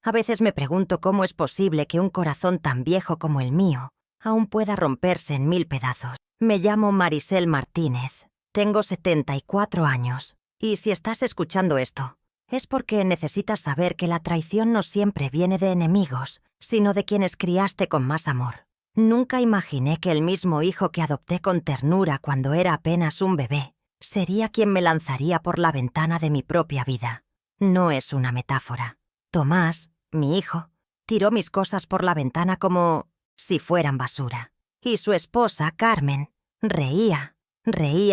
A veces me pregunto cómo es posible que un corazón tan viejo como el mío aún pueda romperse en 1000 pedazos. Me llamo Marisel Martínez, tengo 74 años, y si estás escuchando esto, es porque necesitas saber que la traición no siempre viene de enemigos, sino de quienes criaste con más amor. Nunca imaginé que el mismo hijo que adopté con ternura cuando era apenas un bebé sería quien me lanzaría por la ventana de mi propia vida. No es una metáfora. Tomás, mi hijo, tiró mis cosas por la ventana como si fueran basura. Y su esposa, Carmen, reía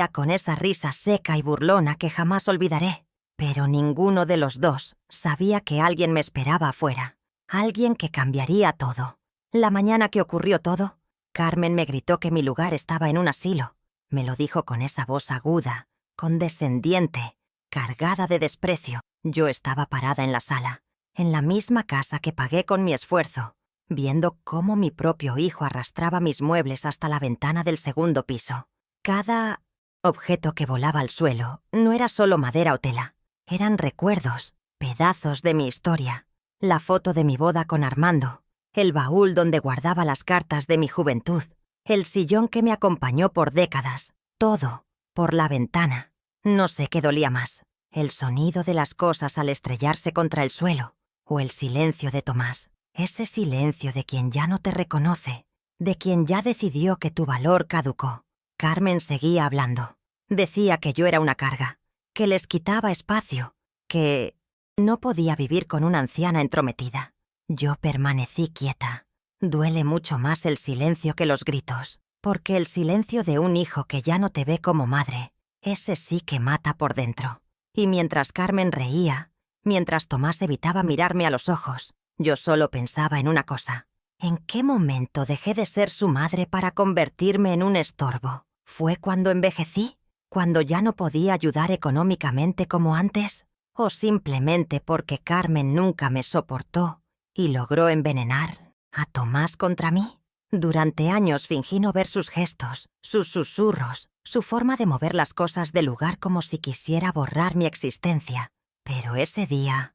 con esa risa seca y burlona que jamás olvidaré. Pero ninguno de los dos sabía que alguien me esperaba afuera. Alguien que cambiaría todo. La mañana que ocurrió todo, Carmen me gritó que mi lugar estaba en un asilo. Me lo dijo con esa voz aguda, condescendiente, cargada de desprecio. Yo estaba parada en la sala, en la misma casa que pagué con mi esfuerzo, viendo cómo mi propio hijo arrastraba mis muebles hasta la ventana del segundo piso. Cada objeto que volaba al suelo no era solo madera o tela. Eran recuerdos, pedazos de mi historia. La foto de mi boda con Armando, el baúl donde guardaba las cartas de mi juventud, el sillón que me acompañó por décadas, todo por la ventana. No sé qué dolía más, el sonido de las cosas al estrellarse contra el suelo, o el silencio de Tomás, ese silencio de quien ya no te reconoce, de quien ya decidió que tu valor caducó. Carmen seguía hablando. Decía que yo era una carga, que les quitaba espacio, que no podía vivir con una anciana entrometida. Yo permanecí quieta. Duele mucho más el silencio que los gritos, porque el silencio de un hijo que ya no te ve como madre, ese sí que mata por dentro. Y mientras Carmen reía, mientras Tomás evitaba mirarme a los ojos, yo solo pensaba en una cosa. ¿En qué momento dejé de ser su madre para convertirme en un estorbo? ¿Fue cuando envejecí? ¿Cuando ya no podía ayudar económicamente como antes? ¿O simplemente porque Carmen nunca me soportó y logró envenenar a Tomás contra mí? Durante años fingí no ver sus gestos, sus susurros, su forma de mover las cosas del lugar como si quisiera borrar mi existencia. Pero ese día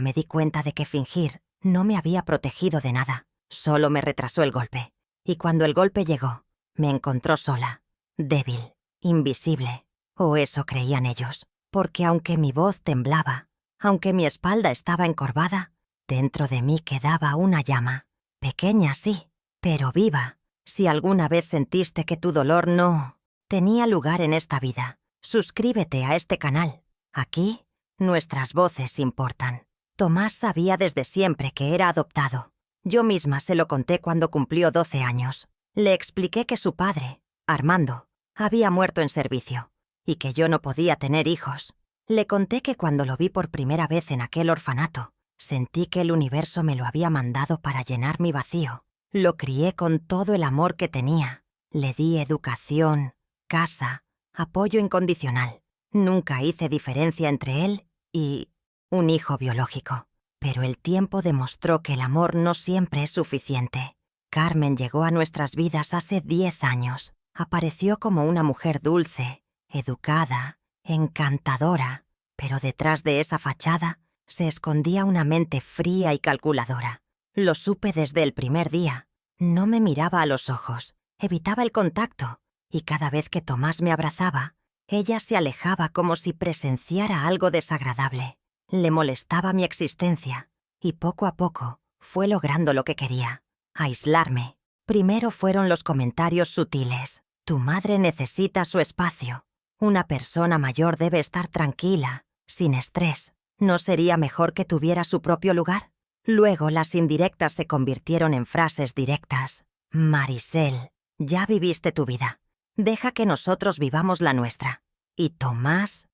me di cuenta de que fingir no me había protegido de nada. Solo me retrasó el golpe. Y cuando el golpe llegó, me encontró sola, débil, invisible. O eso creían ellos. Porque aunque mi voz temblaba, aunque mi espalda estaba encorvada, dentro de mí quedaba una llama. Pequeña, sí, pero viva. Si alguna vez sentiste que tu dolor no tenía lugar en esta vida, suscríbete a este canal. Aquí, nuestras voces importan. Tomás sabía desde siempre que era adoptado. Yo misma se lo conté cuando cumplió 12 años. Le expliqué que su padre, Armando, había muerto en servicio y que yo no podía tener hijos. Le conté que cuando lo vi por primera vez en aquel orfanato, sentí que el universo me lo había mandado para llenar mi vacío. Lo crié con todo el amor que tenía. Le di educación, casa, apoyo incondicional. Nunca hice diferencia entre él y un hijo biológico. Pero el tiempo demostró que el amor no siempre es suficiente. Carmen llegó a nuestras vidas hace 10 años. Apareció como una mujer dulce, educada, encantadora, pero detrás de esa fachada se escondía una mente fría y calculadora. Lo supe desde el primer día. No me miraba a los ojos, evitaba el contacto, y cada vez que Tomás me abrazaba, ella se alejaba como si presenciara algo desagradable. Le molestaba mi existencia, y poco a poco fue logrando lo que quería, aislarme. Primero fueron los comentarios sutiles. Tu madre necesita su espacio. Una persona mayor debe estar tranquila, sin estrés. ¿No sería mejor que tuviera su propio lugar? Luego las indirectas se convirtieron en frases directas. Marisel, ya viviste tu vida. Deja que nosotros vivamos la nuestra. Y Tomás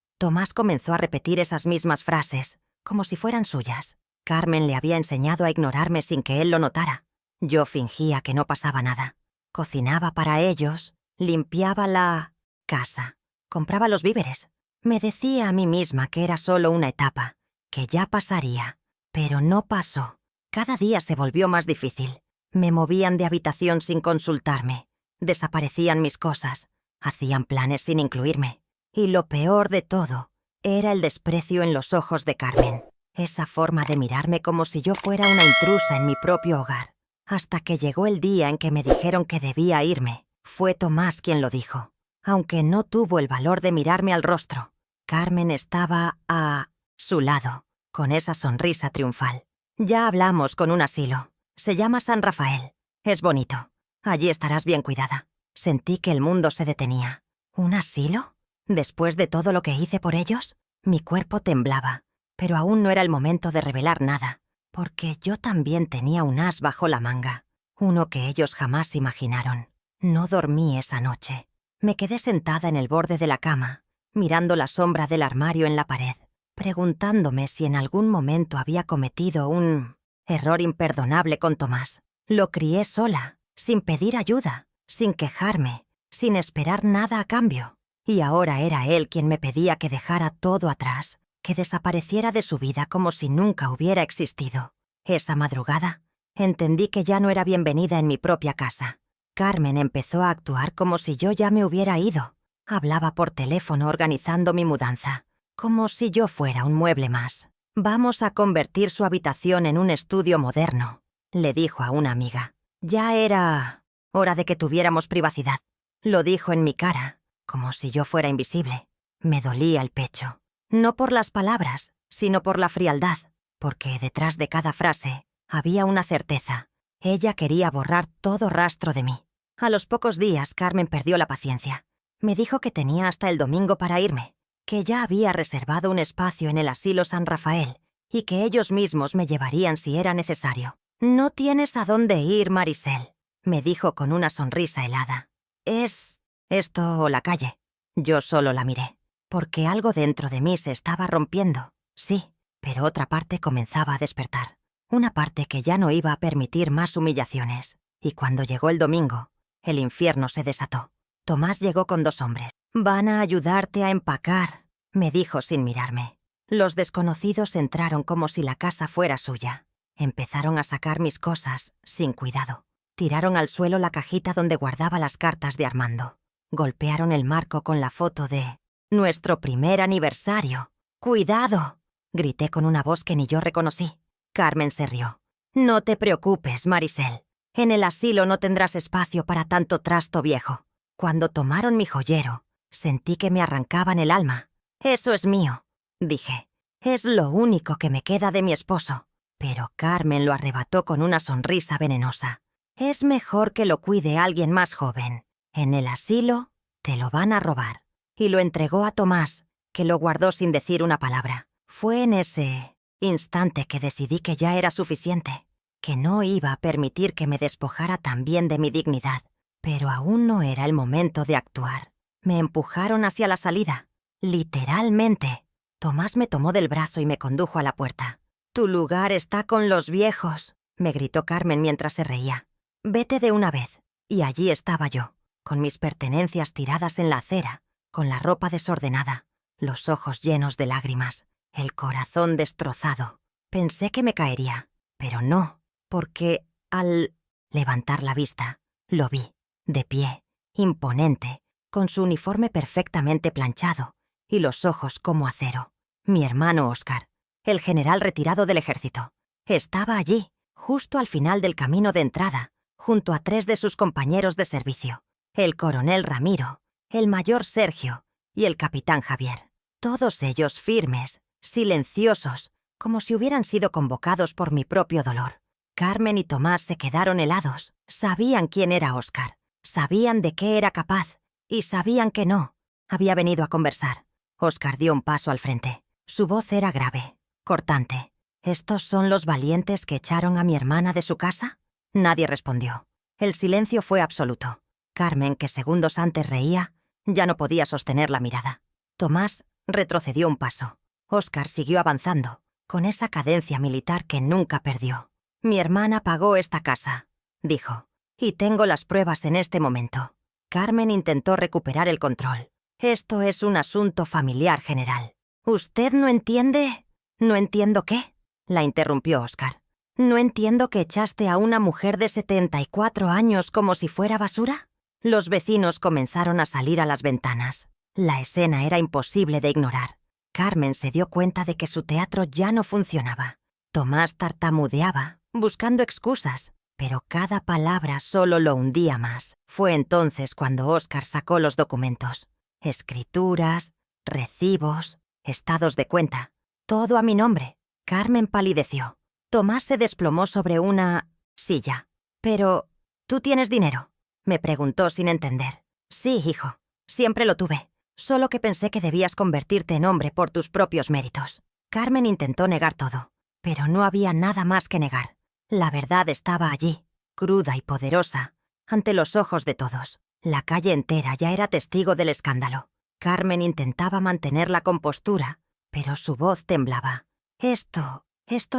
comenzó a repetir esas mismas frases, como si fueran suyas. Carmen le había enseñado a ignorarme sin que él lo notara. Yo fingía que no pasaba nada. Cocinaba para ellos, limpiaba la casa, compraba los víveres. Me decía a mí misma que era solo una etapa, que ya pasaría. Pero no pasó. Cada día se volvió más difícil. Me movían de habitación sin consultarme. Desaparecían mis cosas. Hacían planes sin incluirme. Y lo peor de todo era el desprecio en los ojos de Carmen. esa forma de mirarme como si yo fuera una intrusa en mi propio hogar. Hasta que llegó el día en que me dijeron que debía irme. Fue Tomás quien lo dijo, aunque no tuvo el valor de mirarme al rostro. Carmen estaba a su lado, con esa sonrisa triunfal. Ya hablamos con un asilo. Se llama San Rafael. Es bonito. Allí estarás bien cuidada. Sentí que el mundo se detenía. ¿Un asilo? ¿Después de todo lo que hice por ellos? Mi cuerpo temblaba, pero aún no era el momento de revelar nada, porque yo también tenía un as bajo la manga, uno que ellos jamás imaginaron. No dormí esa noche. Me quedé sentada en el borde de la cama, mirando la sombra del armario en la pared, preguntándome si en algún momento había cometido un error imperdonable con Tomás. Lo crié sola, sin pedir ayuda, sin quejarme, sin esperar nada a cambio. Y ahora era él quien me pedía que dejara todo atrás, que desapareciera de su vida como si nunca hubiera existido. Esa madrugada, entendí que ya no era bienvenida en mi propia casa. Carmen empezó a actuar como si yo ya me hubiera ido. Hablaba por teléfono organizando mi mudanza, como si yo fuera un mueble más. «Vamos a convertir su habitación en un estudio moderno», le dijo a una amiga. Ya era hora de que tuviéramos privacidad. Lo dijo en mi cara, como si yo fuera invisible. Me dolía el pecho. No por las palabras, sino por la frialdad, porque detrás de cada frase había una certeza. Ella quería borrar todo rastro de mí. A los pocos días, Carmen perdió la paciencia. Me dijo que tenía hasta el domingo para irme, que ya había reservado un espacio en el asilo San Rafael y que ellos mismos me llevarían si era necesario. «No tienes a dónde ir, Marisel», me dijo con una sonrisa helada. «¿Es esto o la calle?» Yo solo la miré, porque algo dentro de mí se estaba rompiendo. Sí, pero otra parte comenzaba a despertar. Una parte que ya no iba a permitir más humillaciones. Y cuando llegó el domingo, el infierno se desató. Tomás llegó con 2 hombres. «Van a ayudarte a empacar», me dijo sin mirarme. Los desconocidos entraron como si la casa fuera suya. Empezaron a sacar mis cosas, sin cuidado. Tiraron al suelo la cajita donde guardaba las cartas de Armando. Golpearon el marco con la foto de nuestro primer aniversario. «¡Cuidado!», grité con una voz que ni yo reconocí. Carmen se rió. «No te preocupes, Marisel. En el asilo no tendrás espacio para tanto trasto viejo». Cuando tomaron mi joyero, sentí que me arrancaban el alma. «Eso es mío», dije. «Es lo único que me queda de mi esposo». Pero Carmen lo arrebató con una sonrisa venenosa. «Es mejor que lo cuide alguien más joven. En el asilo te lo van a robar». Y lo entregó a Tomás, que lo guardó sin decir una palabra. Fue en ese instante que decidí que ya era suficiente, que no iba a permitir que me despojara también de mi dignidad. Pero aún no era el momento de actuar. Me empujaron hacia la salida, literalmente. Tomás me tomó del brazo y me condujo a la puerta. «Tu lugar está con los viejos», me gritó Carmen mientras se reía. «Vete de una vez». Y allí estaba yo, con mis pertenencias tiradas en la acera, con la ropa desordenada, los ojos llenos de lágrimas, el corazón destrozado. Pensé que me caería, pero no, porque al levantar la vista, lo vi, de pie, imponente, con su uniforme perfectamente planchado y los ojos como acero. Mi hermano Óscar, el general retirado del ejército, estaba allí, justo al final del camino de entrada, junto a 3 de sus compañeros de servicio, el coronel Ramiro, el mayor Sergio y el capitán Javier. Todos ellos firmes, silenciosos, como si hubieran sido convocados por mi propio dolor. Carmen y Tomás se quedaron helados. Sabían quién era Óscar, sabían de qué era capaz y sabían que no. Había venido a conversar. Óscar dio un paso al frente. Su voz era grave, cortante. «¿Estos son los valientes que echaron a mi hermana de su casa?» Nadie respondió. El silencio fue absoluto. Carmen, que segundos antes reía, ya no podía sostener la mirada. Tomás retrocedió un paso. Óscar siguió avanzando, con esa cadencia militar que nunca perdió. «Mi hermana pagó esta casa», dijo, «y tengo las pruebas en este momento». Carmen intentó recuperar el control. «Esto es un asunto familiar, general». «¿Usted no entiende?» «¿No entiendo qué?», la interrumpió Óscar. «¿No entiendo que echaste a una mujer de 74 años como si fuera basura?» Los vecinos comenzaron a salir a las ventanas. La escena era imposible de ignorar. Carmen se dio cuenta de que su teatro ya no funcionaba. Tomás tartamudeaba, buscando excusas, pero cada palabra solo lo hundía más. Fue entonces cuando Óscar sacó los documentos. Escrituras, recibos, estados de cuenta. Todo a mi nombre. Carmen palideció. Tomás se desplomó sobre una silla. «Pero, ¿tú tienes dinero?», me preguntó sin entender. «Sí, hijo, siempre lo tuve. Solo que pensé que debías convertirte en hombre por tus propios méritos». Carmen intentó negar todo, pero no había nada más que negar. La verdad estaba allí, cruda y poderosa, ante los ojos de todos. La calle entera ya era testigo del escándalo. Carmen intentaba mantener la compostura, pero su voz temblaba. Esto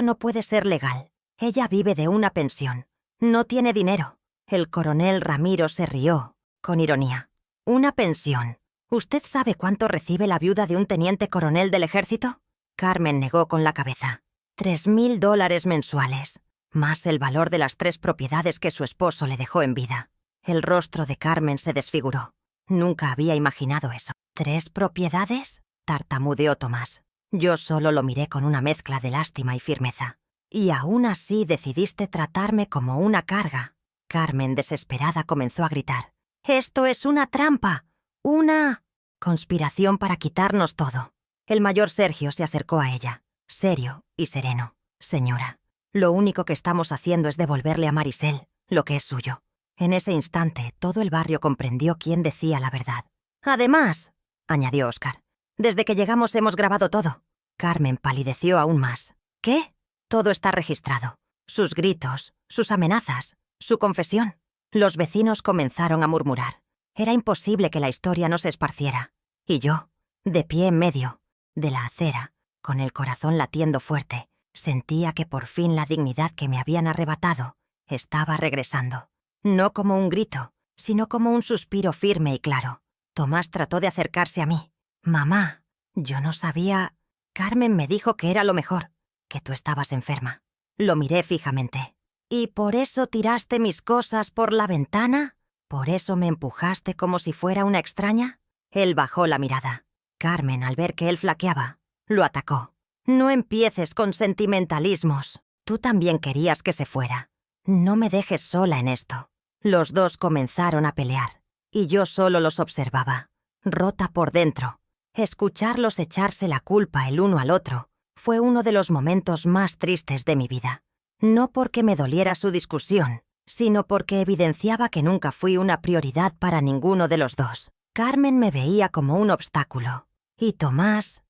no puede ser legal. Ella vive de una pensión. No tiene dinero». El coronel Ramiro se rió, con ironía. «¿Una pensión? ¿Usted sabe cuánto recibe la viuda de un teniente coronel del ejército?». Carmen negó con la cabeza. $3,000 mensuales, más el valor de las 3 propiedades que su esposo le dejó en vida. El rostro de Carmen se desfiguró. Nunca había imaginado eso. ¿3 propiedades?, tartamudeó Tomás. Yo solo lo miré con una mezcla de lástima y firmeza. «Y aún así decidiste tratarme como una carga». Carmen, desesperada, comenzó a gritar. «¡Esto es una trampa! ¡Una conspiración para quitarnos todo!». El mayor Sergio se acercó a ella, serio y sereno. «Señora, lo único que estamos haciendo es devolverle a Marisel lo que es suyo». En ese instante, todo el barrio comprendió quién decía la verdad. «Además», añadió Óscar, «desde que llegamos hemos grabado todo». Carmen palideció aún más. «¿Qué?». «Todo está registrado. Sus gritos, sus amenazas, su confesión». Los vecinos comenzaron a murmurar. Era imposible que la historia no se esparciera. Y yo, de pie en medio de la acera, con el corazón latiendo fuerte, sentía que por fin la dignidad que me habían arrebatado estaba regresando. No como un grito, sino como un suspiro firme y claro. Tomás trató de acercarse a mí. «Mamá, yo no sabía...». «Carmen me dijo que era lo mejor, que tú estabas enferma». Lo miré fijamente. «¿Y por eso tiraste mis cosas por la ventana? ¿Por eso me empujaste como si fuera una extraña?». Él bajó la mirada. Carmen, al ver que él flaqueaba, lo atacó. «No empieces con sentimentalismos. Tú también querías que se fuera. No me dejes sola en esto». Los dos comenzaron a pelear, y yo solo los observaba, rota por dentro. Escucharlos echarse la culpa el uno al otro fue uno de los momentos más tristes de mi vida. No porque me doliera su discusión, sino porque evidenciaba que nunca fui una prioridad para ninguno de los dos. Carmen me veía como un obstáculo. Y Tomás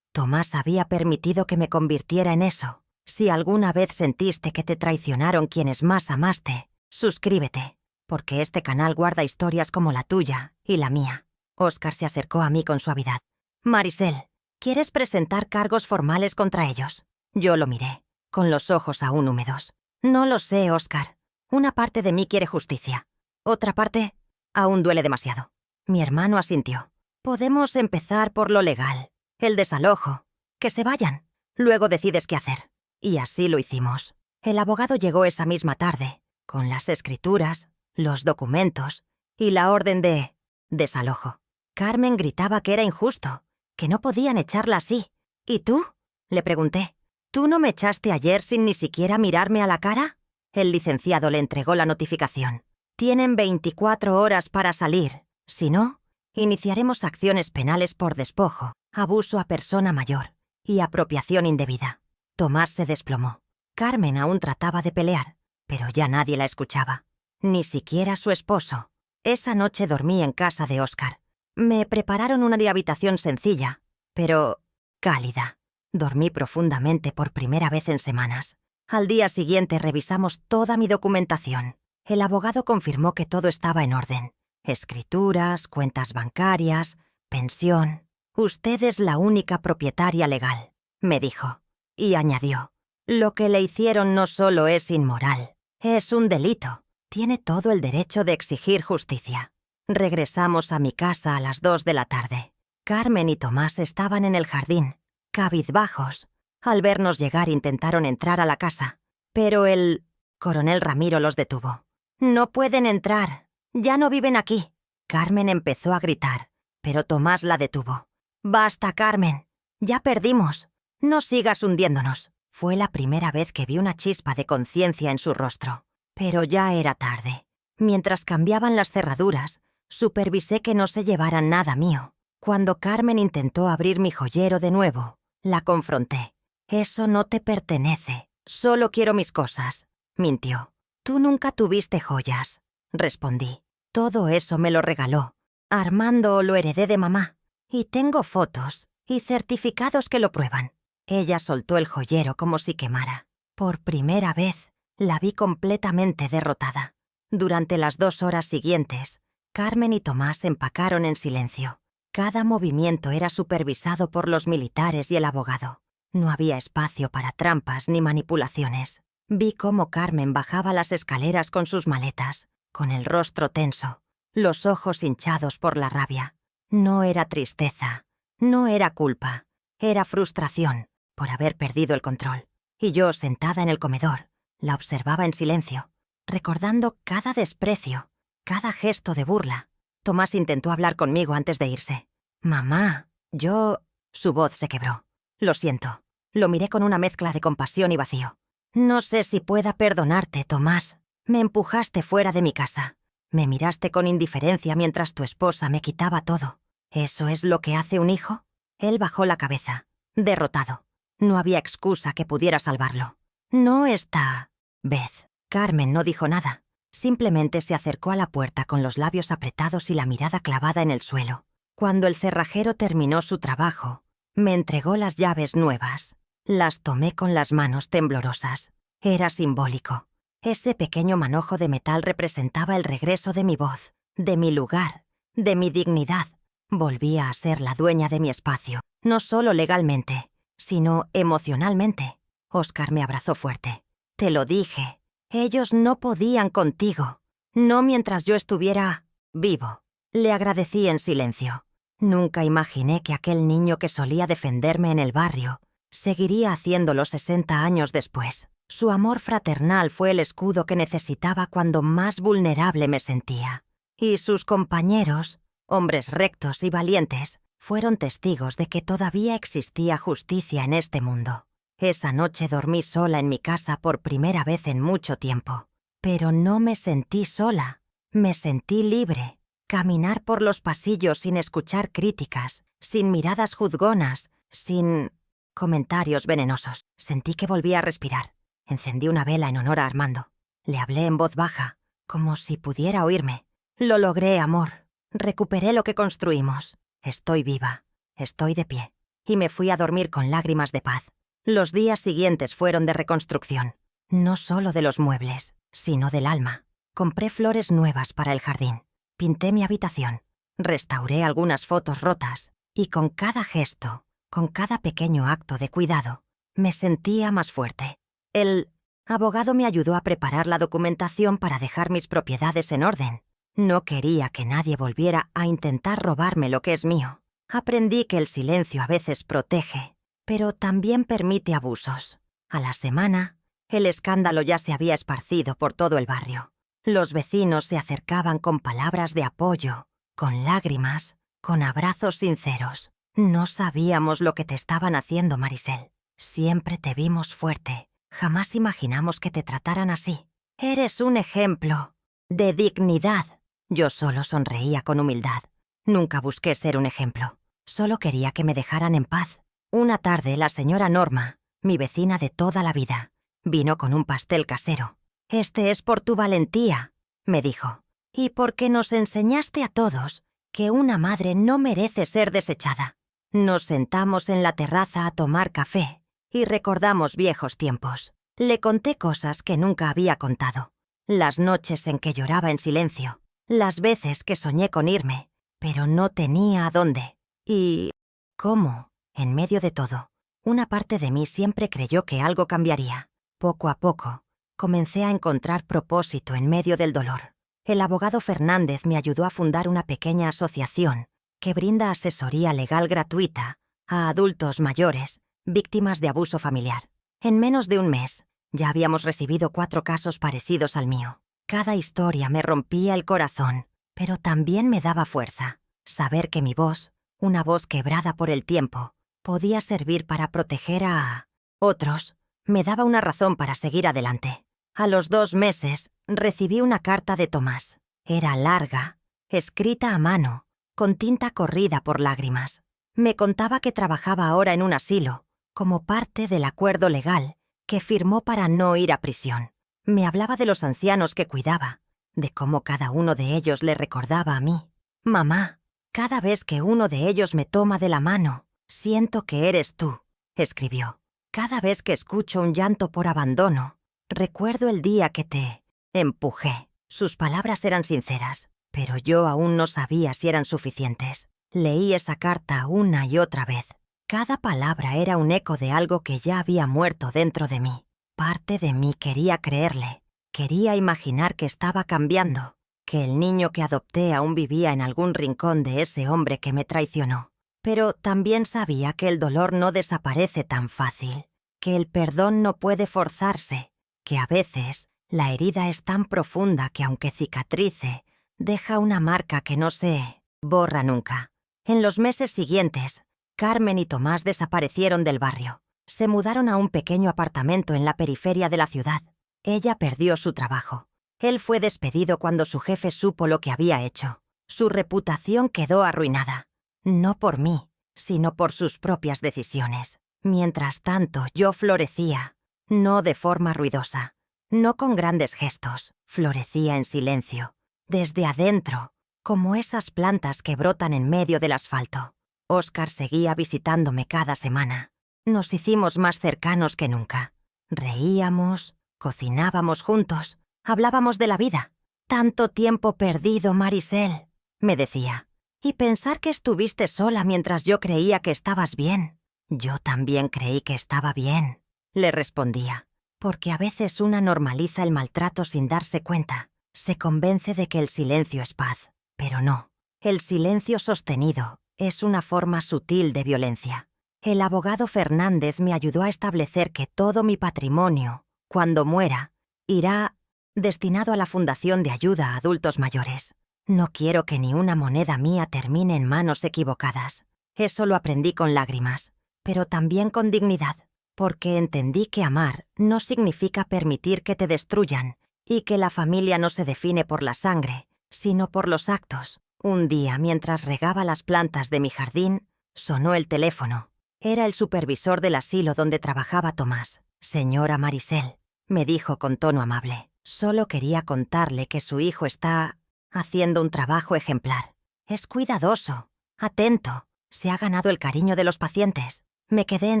había permitido que me convirtiera en eso. Si alguna vez sentiste que te traicionaron quienes más amaste, suscríbete, porque este canal guarda historias como la tuya y la mía. Óscar se acercó a mí con suavidad. «Marisel, ¿quieres presentar cargos formales contra ellos?». Yo lo miré, con los ojos aún húmedos. «No lo sé, Óscar. Una parte de mí quiere justicia. Otra parte aún duele demasiado». Mi hermano asintió. «Podemos empezar por lo legal. El desalojo. Que se vayan. Luego decides qué hacer». Y así lo hicimos. El abogado llegó esa misma tarde, con las escrituras, los documentos y la orden de desalojo. Carmen gritaba que era injusto, que no podían echarla así. «¿Y tú?», le pregunté. «¿Tú no me echaste ayer sin ni siquiera mirarme a la cara?». El licenciado le entregó la notificación. «Tienen 24 horas para salir. Si no, iniciaremos acciones penales por despojo, abuso a persona mayor y apropiación indebida». Tomás se desplomó. Carmen aún trataba de pelear, pero ya nadie la escuchaba. Ni siquiera su esposo. Esa noche dormí en casa de Óscar. Me prepararon una habitación sencilla, pero cálida. Dormí profundamente por primera vez en semanas. Al día siguiente revisamos toda mi documentación. El abogado confirmó que todo estaba en orden. Escrituras, cuentas bancarias, pensión. «Usted es la única propietaria legal», me dijo. Y añadió: «Lo que le hicieron no solo es inmoral, es un delito. Tiene todo el derecho de exigir justicia». Regresamos a mi casa a las 2 de la tarde. Carmen y Tomás estaban en el jardín, cabizbajos. Al vernos llegar intentaron entrar a la casa, pero el coronel Ramiro los detuvo. «No pueden entrar. Ya no viven aquí». Carmen empezó a gritar, pero Tomás la detuvo. «Basta, Carmen. Ya perdimos. No sigas hundiéndonos. Fue la primera vez que vi una chispa de conciencia en su rostro. Pero ya era tarde. Mientras cambiaban las cerraduras, supervisé que no se llevaran nada mío. Cuando Carmen intentó abrir mi joyero de nuevo, la confronté. «Eso no te pertenece. Solo quiero mis cosas», mintió. «Tú nunca tuviste joyas», respondí. «Todo eso me lo regaló. Armando lo heredé de mamá. Y tengo fotos y certificados que lo prueban». Ella soltó el joyero como si quemara. Por primera vez, la vi completamente derrotada. Durante las 2 horas siguientes, Carmen y Tomás empacaron en silencio. Cada movimiento era supervisado por los militares y el abogado. No había espacio para trampas ni manipulaciones. Vi cómo Carmen bajaba las escaleras con sus maletas, con el rostro tenso, los ojos hinchados por la rabia. No era tristeza, no era culpa, era frustración por haber perdido el control. Y yo, sentada en el comedor, la observaba en silencio, recordando cada desprecio, cada gesto de burla. Tomás intentó hablar conmigo antes de irse. «Mamá, yo...» Su voz se quebró. «Lo siento». Lo miré con una mezcla de compasión y vacío. «No sé si pueda perdonarte, Tomás. Me empujaste fuera de mi casa. Me miraste con indiferencia mientras tu esposa me quitaba todo. ¿Eso es lo que hace un hijo?» Él bajó la cabeza, derrotado. No había excusa que pudiera salvarlo. «No está...» Beth. Carmen no dijo nada. Simplemente se acercó a la puerta con los labios apretados y la mirada clavada en el suelo. Cuando el cerrajero terminó su trabajo, me entregó las llaves nuevas. Las tomé con las manos temblorosas. Era simbólico. Ese pequeño manojo de metal representaba el regreso de mi voz, de mi lugar, de mi dignidad. Volvía a ser la dueña de mi espacio, no solo legalmente, sino emocionalmente. Oscar me abrazó fuerte. «Te lo dije. Ellos no podían contigo. No mientras yo estuviera vivo». Le agradecí en silencio. Nunca imaginé que aquel niño que solía defenderme en el barrio seguiría haciéndolo 60 años después. Su amor fraternal fue el escudo que necesitaba cuando más vulnerable me sentía. Y sus compañeros, hombres rectos y valientes, fueron testigos de que todavía existía justicia en este mundo. Esa noche dormí sola en mi casa por primera vez en mucho tiempo. Pero no me sentí sola. Me sentí libre. Caminar por los pasillos sin escuchar críticas, sin miradas juzgonas, sin comentarios venenosos. Sentí que volvía a respirar. Encendí una vela en honor a Armando. Le hablé en voz baja, como si pudiera oírme. «Lo logré, amor. Recuperé lo que construimos. Estoy viva. Estoy de pie». Y me fui a dormir con lágrimas de paz. Los días siguientes fueron de reconstrucción. No solo de los muebles, sino del alma. Compré flores nuevas para el jardín. Pinté mi habitación. Restauré algunas fotos rotas. Y con cada gesto, con cada pequeño acto de cuidado, me sentía más fuerte. El abogado me ayudó a preparar la documentación para dejar mis propiedades en orden. No quería que nadie volviera a intentar robarme lo que es mío. Aprendí que el silencio a veces protege, pero también permite abusos. A la semana, el escándalo ya se había esparcido por todo el barrio. Los vecinos se acercaban con palabras de apoyo, con lágrimas, con abrazos sinceros. «No sabíamos lo que te estaban haciendo, Marisel. Siempre te vimos fuerte. Jamás imaginamos que te trataran así. Eres un ejemplo de dignidad». Yo solo sonreía con humildad. Nunca busqué ser un ejemplo. Solo quería que me dejaran en paz. Una tarde, la señora Norma, mi vecina de toda la vida, vino con un pastel casero. «Este es por tu valentía», me dijo, «y porque nos enseñaste a todos que una madre no merece ser desechada». Nos sentamos en la terraza a tomar café y recordamos viejos tiempos. Le conté cosas que nunca había contado. Las noches en que lloraba en silencio, las veces que soñé con irme, pero no tenía a dónde. Y cómo, en medio de todo, una parte de mí siempre creyó que algo cambiaría. Poco a poco, comencé a encontrar propósito en medio del dolor. El abogado Fernández me ayudó a fundar una pequeña asociación que brinda asesoría legal gratuita a adultos mayores víctimas de abuso familiar. En menos de un mes, ya habíamos recibido 4 casos parecidos al mío. Cada historia me rompía el corazón, pero también me daba fuerza. Saber que mi voz, una voz quebrada por el tiempo, podía servir para proteger a otros. Me daba una razón para seguir adelante. A los 2 meses, recibí una carta de Tomás. Era larga, escrita a mano, con tinta corrida por lágrimas. Me contaba que trabajaba ahora en un asilo, como parte del acuerdo legal que firmó para no ir a prisión. Me hablaba de los ancianos que cuidaba, de cómo cada uno de ellos le recordaba a mí. «Mamá, cada vez que uno de ellos me toma de la mano, siento que eres tú», escribió. «Cada vez que escucho un llanto por abandono, recuerdo el día que te empujé». Sus palabras eran sinceras, pero yo aún no sabía si eran suficientes. Leí esa carta una y otra vez. Cada palabra era un eco de algo que ya había muerto dentro de mí. Parte de mí quería creerle. Quería imaginar que estaba cambiando, que el niño que adopté aún vivía en algún rincón de ese hombre que me traicionó. Pero también sabía que el dolor no desaparece tan fácil, que el perdón no puede forzarse, que a veces la herida es tan profunda que aunque cicatrice, deja una marca que no se borra nunca. En los meses siguientes, Carmen y Tomás desaparecieron del barrio. Se mudaron a un pequeño apartamento en la periferia de la ciudad. Ella perdió su trabajo. Él fue despedido cuando su jefe supo lo que había hecho. Su reputación quedó arruinada. No por mí, sino por sus propias decisiones. Mientras tanto, yo florecía, no de forma ruidosa, no con grandes gestos, florecía en silencio, desde adentro, como esas plantas que brotan en medio del asfalto. Óscar seguía visitándome cada semana. Nos hicimos más cercanos que nunca. Reíamos, cocinábamos juntos, hablábamos de la vida. «Tanto tiempo perdido, Marisel», me decía. «Y pensar que estuviste sola mientras yo creía que estabas bien». «Yo también creí que estaba bien», le respondía. Porque a veces una normaliza el maltrato sin darse cuenta. Se convence de que el silencio es paz. Pero no. El silencio sostenido es una forma sutil de violencia. El abogado Fernández me ayudó a establecer que todo mi patrimonio, cuando muera, irá destinado a la Fundación de Ayuda a Adultos Mayores. No quiero que ni una moneda mía termine en manos equivocadas. Eso lo aprendí con lágrimas, pero también con dignidad, porque entendí que amar no significa permitir que te destruyan y que la familia no se define por la sangre, sino por los actos. Un día, mientras regaba las plantas de mi jardín, sonó el teléfono. Era el supervisor del asilo donde trabajaba Tomás. «Señora Marisel», me dijo con tono amable. «Solo quería contarle que su hijo está haciendo un trabajo ejemplar. Es cuidadoso, atento, se ha ganado el cariño de los pacientes». Me quedé en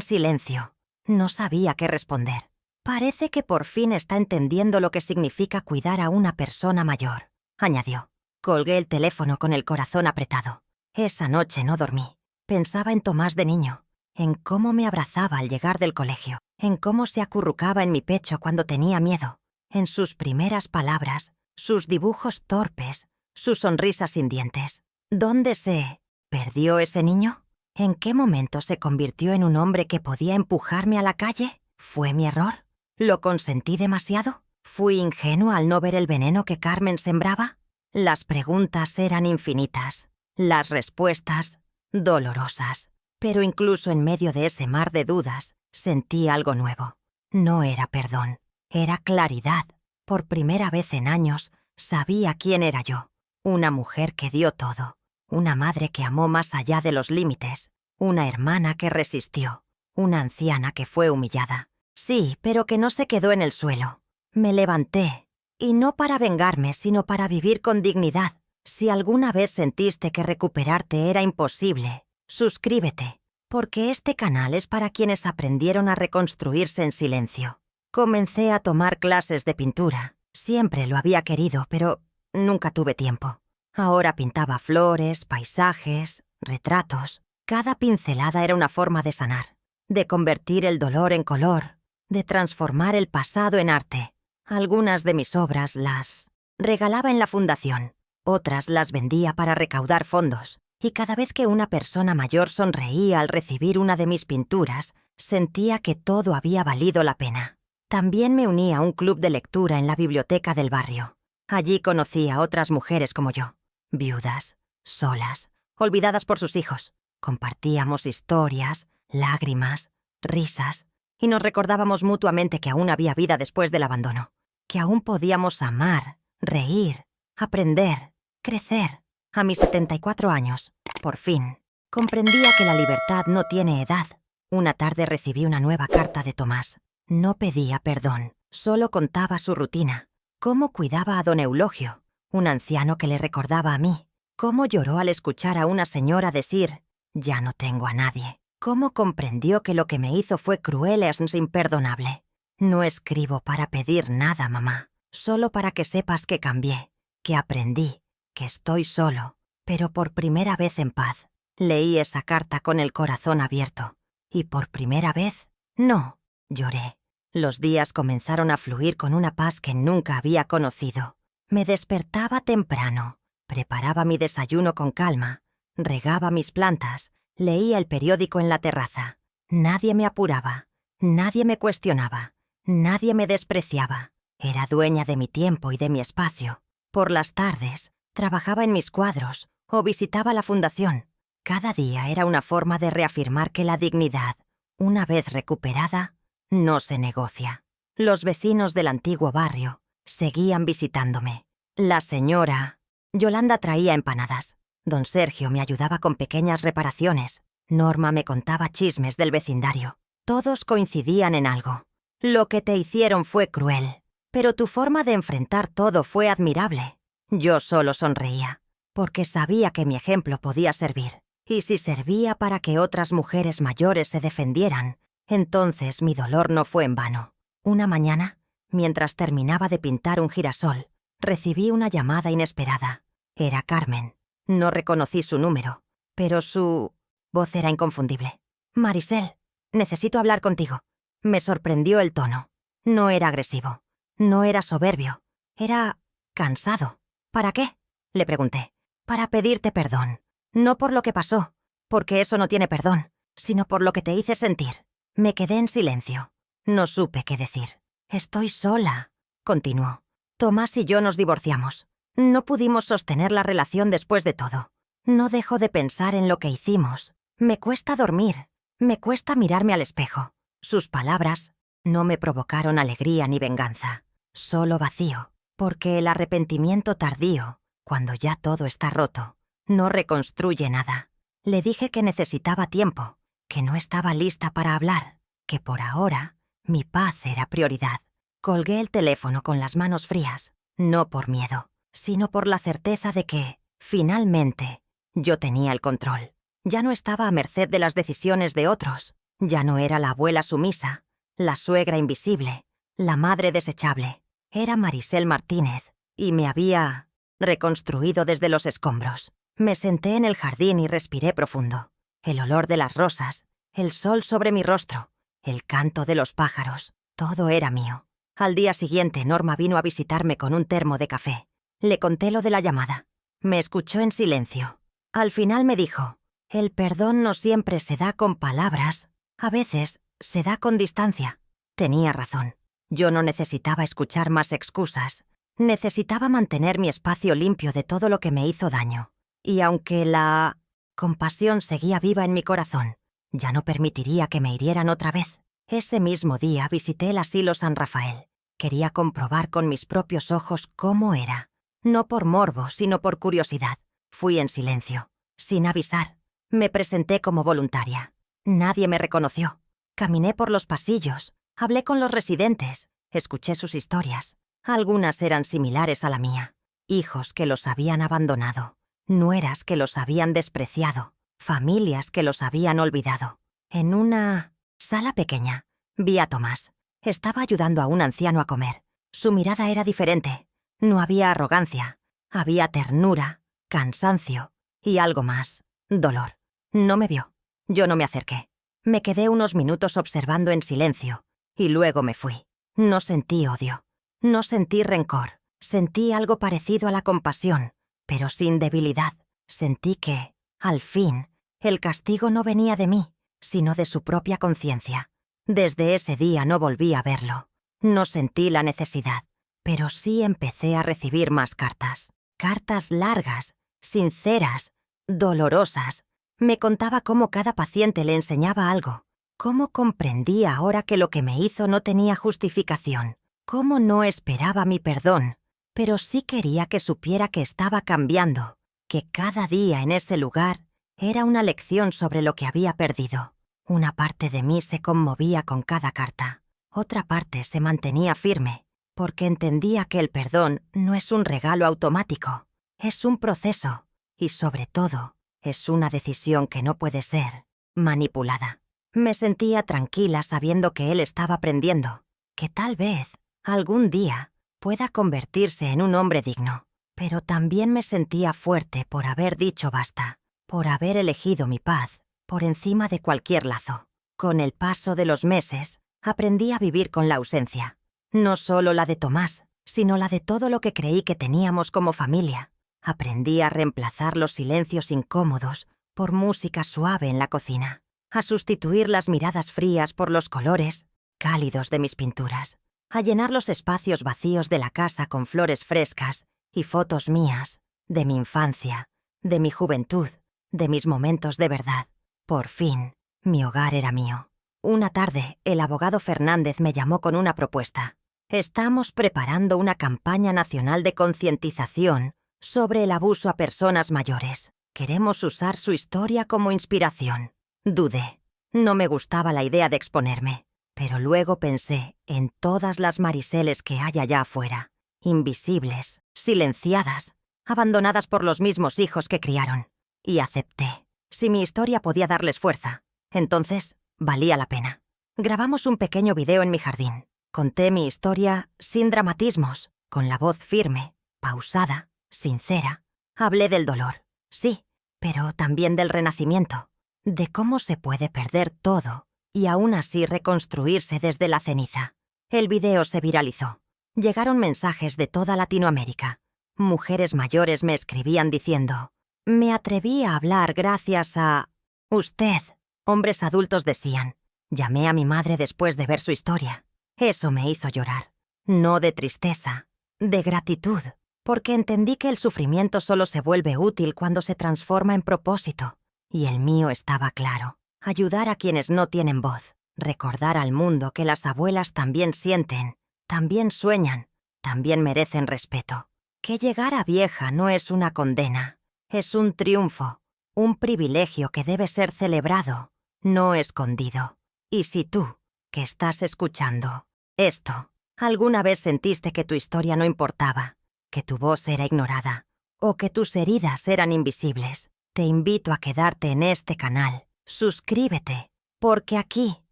silencio. No sabía qué responder. «Parece que por fin está entendiendo lo que significa cuidar a una persona mayor», añadió. Colgué el teléfono con el corazón apretado. Esa noche no dormí. Pensaba en Tomás de niño, en cómo me abrazaba al llegar del colegio, en cómo se acurrucaba en mi pecho cuando tenía miedo, en sus primeras palabras, sus dibujos torpes, su sonrisa sin dientes. ¿Dónde se perdió ese niño? ¿En qué momento se convirtió en un hombre que podía empujarme a la calle? ¿Fue mi error? ¿Lo consentí demasiado? ¿Fui ingenua al no ver el veneno que Carmen sembraba? Las preguntas eran infinitas, las respuestas dolorosas. Pero incluso en medio de ese mar de dudas, sentí algo nuevo. No era perdón, era claridad. Por primera vez en años, sabía quién era yo. Una mujer que dio todo. Una madre que amó más allá de los límites. Una hermana que resistió. Una anciana que fue humillada. Sí, pero que no se quedó en el suelo. Me levanté. Y no para vengarme, sino para vivir con dignidad. Si alguna vez sentiste que recuperarte era imposible, suscríbete, porque este canal es para quienes aprendieron a reconstruirse en silencio. Comencé a tomar clases de pintura. Siempre lo había querido, pero nunca tuve tiempo. Ahora pintaba flores, paisajes, retratos. Cada pincelada era una forma de sanar, de convertir el dolor en color, de transformar el pasado en arte. Algunas de mis obras las regalaba en la fundación, otras las vendía para recaudar fondos, y cada vez que una persona mayor sonreía al recibir una de mis pinturas, sentía que todo había valido la pena. También me uní a un club de lectura en la biblioteca del barrio. Allí conocí a otras mujeres como yo, viudas, solas, olvidadas por sus hijos. Compartíamos historias, lágrimas, risas, y nos recordábamos mutuamente que aún había vida después del abandono, que aún podíamos amar, reír, aprender, crecer. A mis 74 años, por fin, comprendía que la libertad no tiene edad. Una tarde recibí una nueva carta de Tomás. No pedía perdón, solo contaba su rutina, cómo cuidaba a don Eulogio, un anciano que le recordaba a mí, cómo lloró al escuchar a una señora decir, «Ya no tengo a nadie», cómo comprendió que lo que me hizo fue cruel e imperdonable. No escribo para pedir nada, mamá, solo para que sepas que cambié, que aprendí, que estoy solo, pero por primera vez en paz. Leí esa carta con el corazón abierto, y por primera vez, no, lloré. Los días comenzaron a fluir con una paz que nunca había conocido. Me despertaba temprano, preparaba mi desayuno con calma, regaba mis plantas, leía el periódico en la terraza. Nadie me apuraba, nadie me cuestionaba, nadie me despreciaba. Era dueña de mi tiempo y de mi espacio. Por las tardes, trabajaba en mis cuadros o visitaba la fundación. Cada día era una forma de reafirmar que la dignidad, una vez recuperada, no se negocia. Los vecinos del antiguo barrio seguían visitándome. La señora Yolanda traía empanadas. Don Sergio me ayudaba con pequeñas reparaciones. Norma me contaba chismes del vecindario. Todos coincidían en algo. Lo que te hicieron fue cruel, pero tu forma de enfrentar todo fue admirable. Yo solo sonreía, porque sabía que mi ejemplo podía servir. Y si servía para que otras mujeres mayores se defendieran, entonces mi dolor no fue en vano. Una mañana, mientras terminaba de pintar un girasol, recibí una llamada inesperada. Era Carmen. No reconocí su número, pero su voz era inconfundible. «Marisel, necesito hablar contigo». Me sorprendió el tono. No era agresivo, no era soberbio, era cansado. «¿Para qué?», le pregunté. «Para pedirte perdón. No por lo que pasó, porque eso no tiene perdón, sino por lo que te hice sentir». Me quedé en silencio. No supe qué decir. «Estoy sola», continuó. «Tomás y yo nos divorciamos. No pudimos sostener la relación después de todo. No dejo de pensar en lo que hicimos. Me cuesta dormir. Me cuesta mirarme al espejo». Sus palabras no me provocaron alegría ni venganza, solo vacío, porque el arrepentimiento tardío, cuando ya todo está roto, no reconstruye nada. Le dije que necesitaba tiempo, que no estaba lista para hablar, que por ahora mi paz era prioridad. Colgué el teléfono con las manos frías, no por miedo, sino por la certeza de que, finalmente, yo tenía el control. Ya no estaba a merced de las decisiones de otros. Ya no era la abuela sumisa, la suegra invisible, la madre desechable. Era Marisel Martínez, y me había reconstruido desde los escombros. Me senté en el jardín y respiré profundo. El olor de las rosas, el sol sobre mi rostro, el canto de los pájaros, todo era mío. Al día siguiente, Norma vino a visitarme con un termo de café. Le conté lo de la llamada. Me escuchó en silencio. Al final me dijo, «El perdón no siempre se da con palabras. A veces se da con distancia». Tenía razón. Yo no necesitaba escuchar más excusas. Necesitaba mantener mi espacio limpio de todo lo que me hizo daño. Y aunque la compasión seguía viva en mi corazón, ya no permitiría que me hirieran otra vez. Ese mismo día visité el asilo San Rafael. Quería comprobar con mis propios ojos cómo era. No por morbo, sino por curiosidad. Fui en silencio, sin avisar. Me presenté como voluntaria. Nadie me reconoció. Caminé por los pasillos, hablé con los residentes, escuché sus historias. Algunas eran similares a la mía. Hijos que los habían abandonado, nueras que los habían despreciado, familias que los habían olvidado. En una sala pequeña, vi a Tomás. Estaba ayudando a un anciano a comer. Su mirada era diferente. No había arrogancia, había ternura, cansancio y algo más, dolor. No me vio. Yo no me acerqué. Me quedé unos minutos observando en silencio y luego me fui. No sentí odio, no sentí rencor. Sentí algo parecido a la compasión, pero sin debilidad. Sentí que, al fin, el castigo no venía de mí, sino de su propia conciencia. Desde ese día no volví a verlo. No sentí la necesidad, pero sí empecé a recibir más cartas. Cartas largas, sinceras, dolorosas. Me contaba cómo cada paciente le enseñaba algo, ¿Cómo comprendía ahora que lo que me hizo no tenía justificación? ¿Cómo no esperaba mi perdón? Pero sí quería que supiera que estaba cambiando, que cada día en ese lugar era una lección sobre lo que había perdido. Una parte de mí se conmovía con cada carta. Otra parte se mantenía firme, porque entendía que el perdón no es un regalo automático, es un proceso y, sobre todo, es una decisión que no puede ser manipulada. Me sentía tranquila sabiendo que él estaba aprendiendo, que tal vez, algún día, pueda convertirse en un hombre digno. Pero también me sentía fuerte por haber dicho basta, por haber elegido mi paz por encima de cualquier lazo. Con el paso de los meses, aprendí a vivir con la ausencia. No solo la de Tomás, sino la de todo lo que creí que teníamos como familia. Aprendí a reemplazar los silencios incómodos por música suave en la cocina, a sustituir las miradas frías por los colores cálidos de mis pinturas, a llenar los espacios vacíos de la casa con flores frescas y fotos mías, de mi infancia, de mi juventud, de mis momentos de verdad. Por fin, mi hogar era mío. Una tarde, el abogado Fernández me llamó con una propuesta. Estamos preparando una campaña nacional de concientización sobre el abuso a personas mayores. Queremos usar su historia como inspiración. Dudé. No me gustaba la idea de exponerme, pero luego pensé en todas las Mariseles que hay allá afuera, invisibles, silenciadas, abandonadas por los mismos hijos que criaron, y acepté. Si mi historia podía darles fuerza, entonces valía la pena. Grabamos un pequeño video en mi jardín. Conté mi historia sin dramatismos, con la voz firme, pausada, sincera. Hablé del dolor, sí, pero también del renacimiento, de cómo se puede perder todo y aún así reconstruirse desde la ceniza. El video se viralizó. Llegaron mensajes de toda Latinoamérica. Mujeres mayores me escribían diciendo: «Me atreví a hablar gracias a usted». Hombres adultos decían: «Llamé a mi madre después de ver su historia». Eso me hizo llorar. No de tristeza, de gratitud, porque entendí que el sufrimiento solo se vuelve útil cuando se transforma en propósito. Y el mío estaba claro: ayudar a quienes no tienen voz, recordar al mundo que las abuelas también sienten, también sueñan, también merecen respeto. Que llegar a vieja no es una condena, es un triunfo, un privilegio que debe ser celebrado, no escondido. Y si tú, que estás escuchando esto, alguna vez sentiste que tu historia no importaba, que tu voz era ignorada, o que tus heridas eran invisibles, te invito a quedarte en este canal. Suscríbete, porque aquí,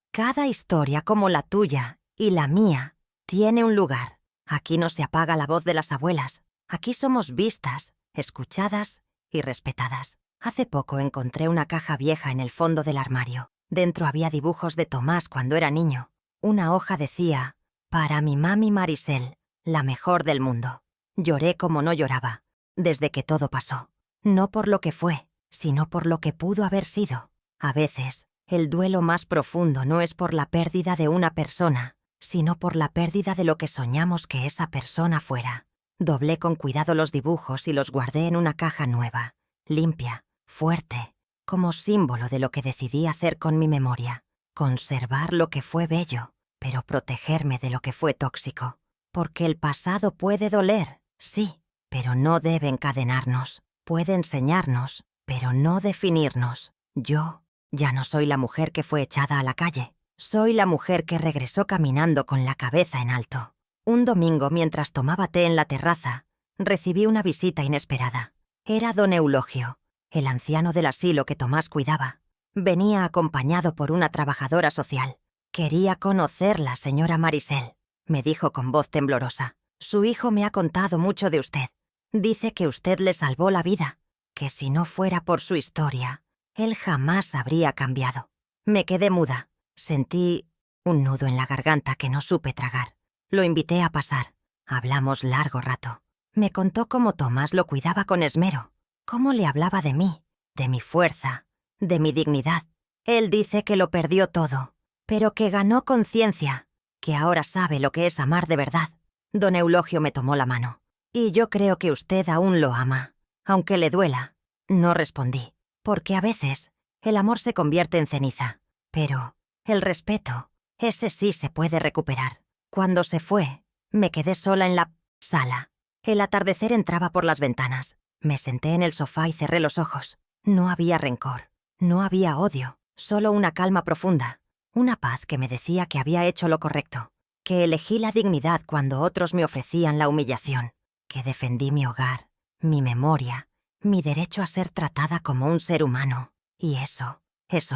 cada historia como la tuya y la mía tiene un lugar. Aquí no se apaga la voz de las abuelas. Aquí somos vistas, escuchadas y respetadas. Hace poco encontré una caja vieja en el fondo del armario. Dentro había dibujos de Tomás cuando era niño. Una hoja decía: «Para mi mami Marisel, la mejor del mundo». Lloré como no lloraba, desde que todo pasó. No por lo que fue, sino por lo que pudo haber sido. A veces, el duelo más profundo no es por la pérdida de una persona, sino por la pérdida de lo que soñamos que esa persona fuera. Doblé con cuidado los dibujos y los guardé en una caja nueva, limpia, fuerte, como símbolo de lo que decidí hacer con mi memoria. Conservar lo que fue bello, pero protegerme de lo que fue tóxico. Porque el pasado puede doler, sí, pero no debe encadenarnos. Puede enseñarnos, pero no definirnos. Yo ya no soy la mujer que fue echada a la calle. Soy la mujer que regresó caminando con la cabeza en alto. Un domingo, mientras tomaba té en la terraza, recibí una visita inesperada. Era don Eulogio, el anciano del asilo que Tomás cuidaba. Venía acompañado por una trabajadora social. «Quería conocerla, señora Marisel», me dijo con voz temblorosa. «Su hijo me ha contado mucho de usted. Dice que usted le salvó la vida, que si no fuera por su historia, él jamás habría cambiado». Me quedé muda. Sentí un nudo en la garganta que no supe tragar. Lo invité a pasar. Hablamos largo rato. Me contó cómo Tomás lo cuidaba con esmero, cómo le hablaba de mí, de mi fuerza, de mi dignidad. Él dice que lo perdió todo, pero que ganó conciencia, que ahora sabe lo que es amar de verdad. Don Eulogio me tomó la mano. «Y yo creo que usted aún lo ama, aunque le duela». No respondí, porque a veces el amor se convierte en ceniza, pero El respeto, ese sí se puede recuperar. Cuando se fue, me quedé sola en la sala. El atardecer entraba por las ventanas. Me senté en el sofá y cerré los ojos. No había rencor, no había odio, solo una calma profunda. Una paz que me decía que había hecho lo correcto, que elegí la dignidad cuando otros me ofrecían la humillación, que defendí mi hogar, mi memoria, mi derecho a ser tratada como un ser humano. Y eso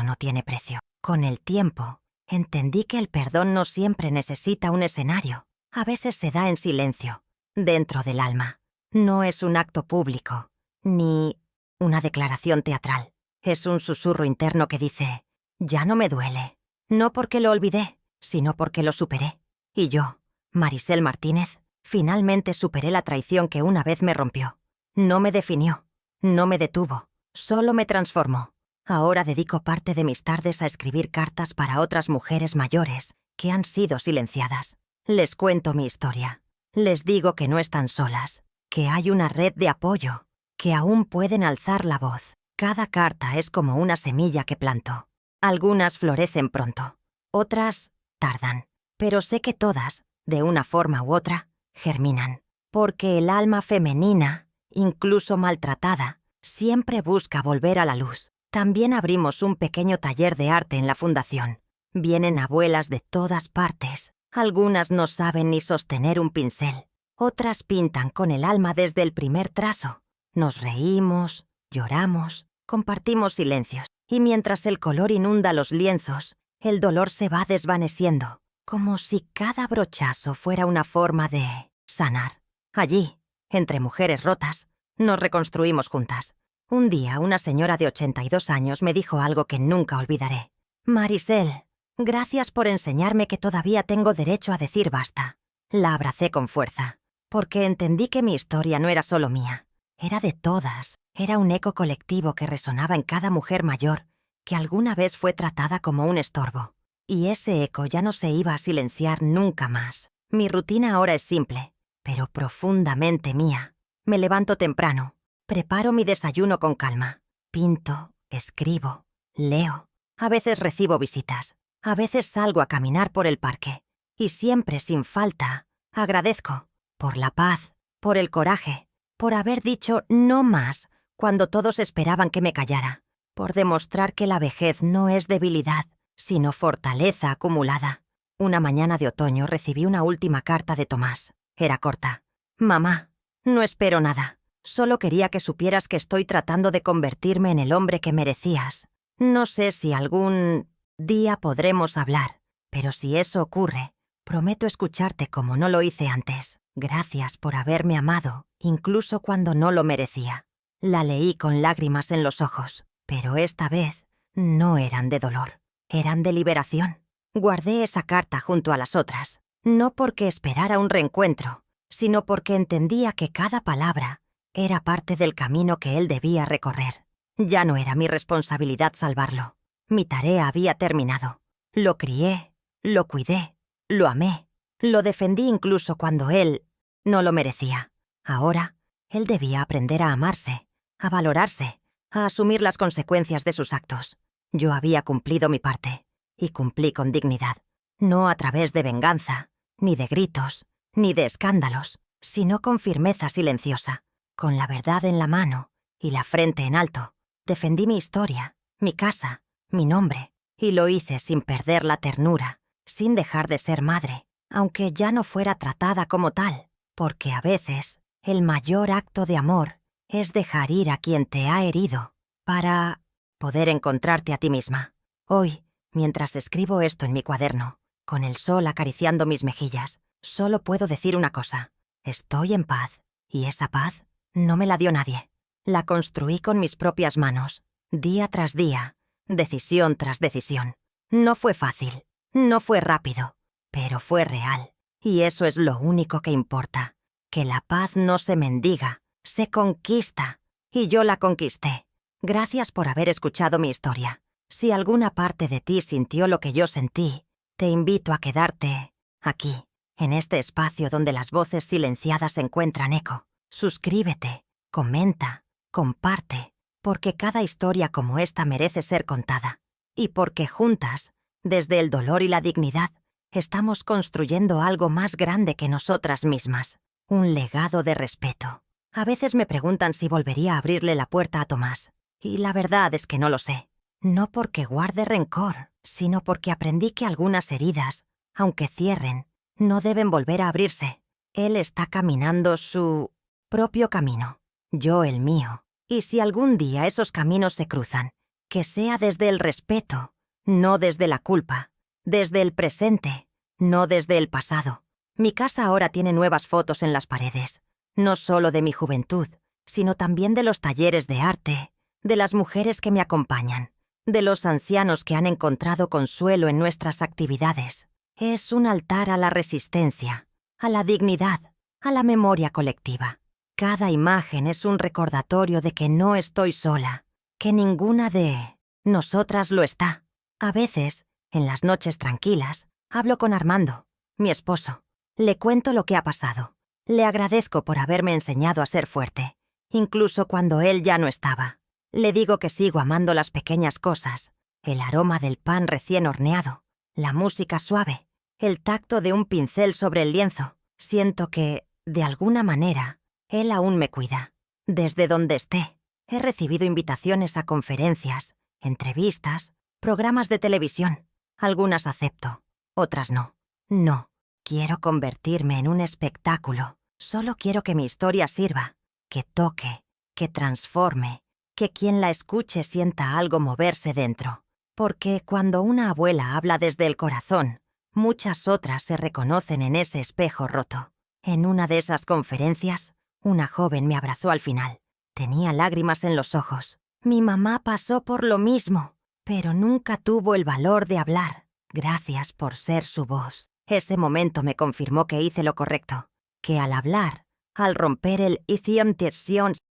no tiene precio. Con el tiempo, entendí que el perdón no siempre necesita un escenario. A veces se da en silencio, dentro del alma. No es un acto público, ni una declaración teatral. Es un susurro interno que dice, ya no me duele. No porque lo olvidé, sino porque lo superé. Y yo, Marisel Martínez, finalmente superé la traición que una vez me rompió. No me definió, no me detuvo, solo me transformó. Ahora dedico parte de mis tardes a escribir cartas para otras mujeres mayores que han sido silenciadas. Les cuento mi historia. Les digo que no están solas, que hay una red de apoyo, que aún pueden alzar la voz. Cada carta es como una semilla que planto. Algunas florecen pronto, otras tardan, pero sé que todas, de una forma u otra, germinan. Porque el alma femenina, incluso maltratada, siempre busca volver a la luz. También abrimos un pequeño taller de arte en la fundación. Vienen abuelas de todas partes. Algunas no saben ni sostener un pincel. Otras pintan con el alma desde el primer trazo. Nos reímos, lloramos, compartimos silencios. Y mientras el color inunda los lienzos, el dolor se va desvaneciendo, como si cada brochazo fuera una forma de sanar. Allí, entre mujeres rotas, nos reconstruimos juntas. Un día, una señora de 82 años me dijo algo que nunca olvidaré. Marisel, gracias por enseñarme que todavía tengo derecho a decir basta. La abracé con fuerza, porque entendí que mi historia no era solo mía, era de todas. Era un eco colectivo que resonaba en cada mujer mayor que alguna vez fue tratada como un estorbo. Y ese eco ya no se iba a silenciar nunca más. Mi rutina ahora es simple, pero profundamente mía. Me levanto temprano, preparo mi desayuno con calma, pinto, escribo, leo. A veces recibo visitas, a veces salgo a caminar por el parque. Y siempre, sin falta, agradezco por la paz, por el coraje, por haber dicho no más cuando todos esperaban que me callara, por demostrar que la vejez no es debilidad, sino fortaleza acumulada. Una mañana de otoño recibí una última carta de Tomás. Era corta. Mamá, no espero nada. Solo quería que supieras que estoy tratando de convertirme en el hombre que merecías. No sé si algún día podremos hablar, pero si eso ocurre, prometo escucharte como no lo hice antes. Gracias por haberme amado, incluso cuando no lo merecía. La leí con lágrimas en los ojos, pero esta vez no eran de dolor, eran de liberación. Guardé esa carta junto a las otras, no porque esperara un reencuentro, sino porque entendía que cada palabra era parte del camino que él debía recorrer. Ya no era mi responsabilidad salvarlo. Mi tarea había terminado. Lo crié, lo cuidé, lo amé, lo defendí incluso cuando él no lo merecía. Ahora, él debía aprender a amarse, a valorarse, a asumir las consecuencias de sus actos. Yo había cumplido mi parte, y cumplí con dignidad, no a través de venganza, ni de gritos, ni de escándalos, sino con firmeza silenciosa, con la verdad en la mano y la frente en alto. Defendí mi historia, mi casa, mi nombre, y lo hice sin perder la ternura, sin dejar de ser madre, aunque ya no fuera tratada como tal, porque a veces el mayor acto de amor es dejar ir a quien te ha herido para poder encontrarte a ti misma. Hoy, mientras escribo esto en mi cuaderno, con el sol acariciando mis mejillas, solo puedo decir una cosa. Estoy en paz, y esa paz no me la dio nadie. La construí con mis propias manos, día tras día, decisión tras decisión. No fue fácil, no fue rápido, pero fue real. Y eso es lo único que importa, que la paz no se mendiga, se conquista, y yo la conquisté. Gracias por haber escuchado mi historia. Si alguna parte de ti sintió lo que yo sentí, te invito a quedarte aquí, en este espacio donde las voces silenciadas encuentran eco. Suscríbete, comenta, comparte, porque cada historia como esta merece ser contada, y porque juntas desde el dolor y la dignidad, estamos construyendo algo más grande que nosotras mismas, un legado de respeto. A veces me preguntan si volvería a abrirle la puerta a Tomás, y la verdad es que no lo sé. No porque guarde rencor, sino porque aprendí que algunas heridas, aunque cierren, no deben volver a abrirse. Él está caminando su propio camino, yo el mío. Y si algún día esos caminos se cruzan, que sea desde el respeto, no desde la culpa, desde el presente, no desde el pasado. Mi casa ahora tiene nuevas fotos en las paredes, no solo de mi juventud, sino también de los talleres de arte, de las mujeres que me acompañan, de los ancianos que han encontrado consuelo en nuestras actividades. Es un altar a la resistencia, a la dignidad, a la memoria colectiva. Cada imagen es un recordatorio de que no estoy sola, que ninguna de nosotras lo está. A veces, en las noches tranquilas, hablo con Armando, mi esposo. Le cuento lo que ha pasado. Le agradezco por haberme enseñado a ser fuerte, incluso cuando él ya no estaba. Le digo que sigo amando las pequeñas cosas, el aroma del pan recién horneado, la música suave, el tacto de un pincel sobre el lienzo. Siento que, de alguna manera, él aún me cuida. Desde donde esté, he recibido invitaciones a conferencias, entrevistas, programas de televisión. Algunas acepto, otras no. No, quiero convertirme en un espectáculo. Solo quiero que mi historia sirva, que toque, que transforme, que quien la escuche sienta algo moverse dentro. Porque cuando una abuela habla desde el corazón, muchas otras se reconocen en ese espejo roto. En una de esas conferencias, una joven me abrazó al final. Tenía lágrimas en los ojos. Mi mamá pasó por lo mismo, pero nunca tuvo el valor de hablar. Gracias por ser su voz. Ese momento me confirmó que hice lo correcto, que al hablar, al romper el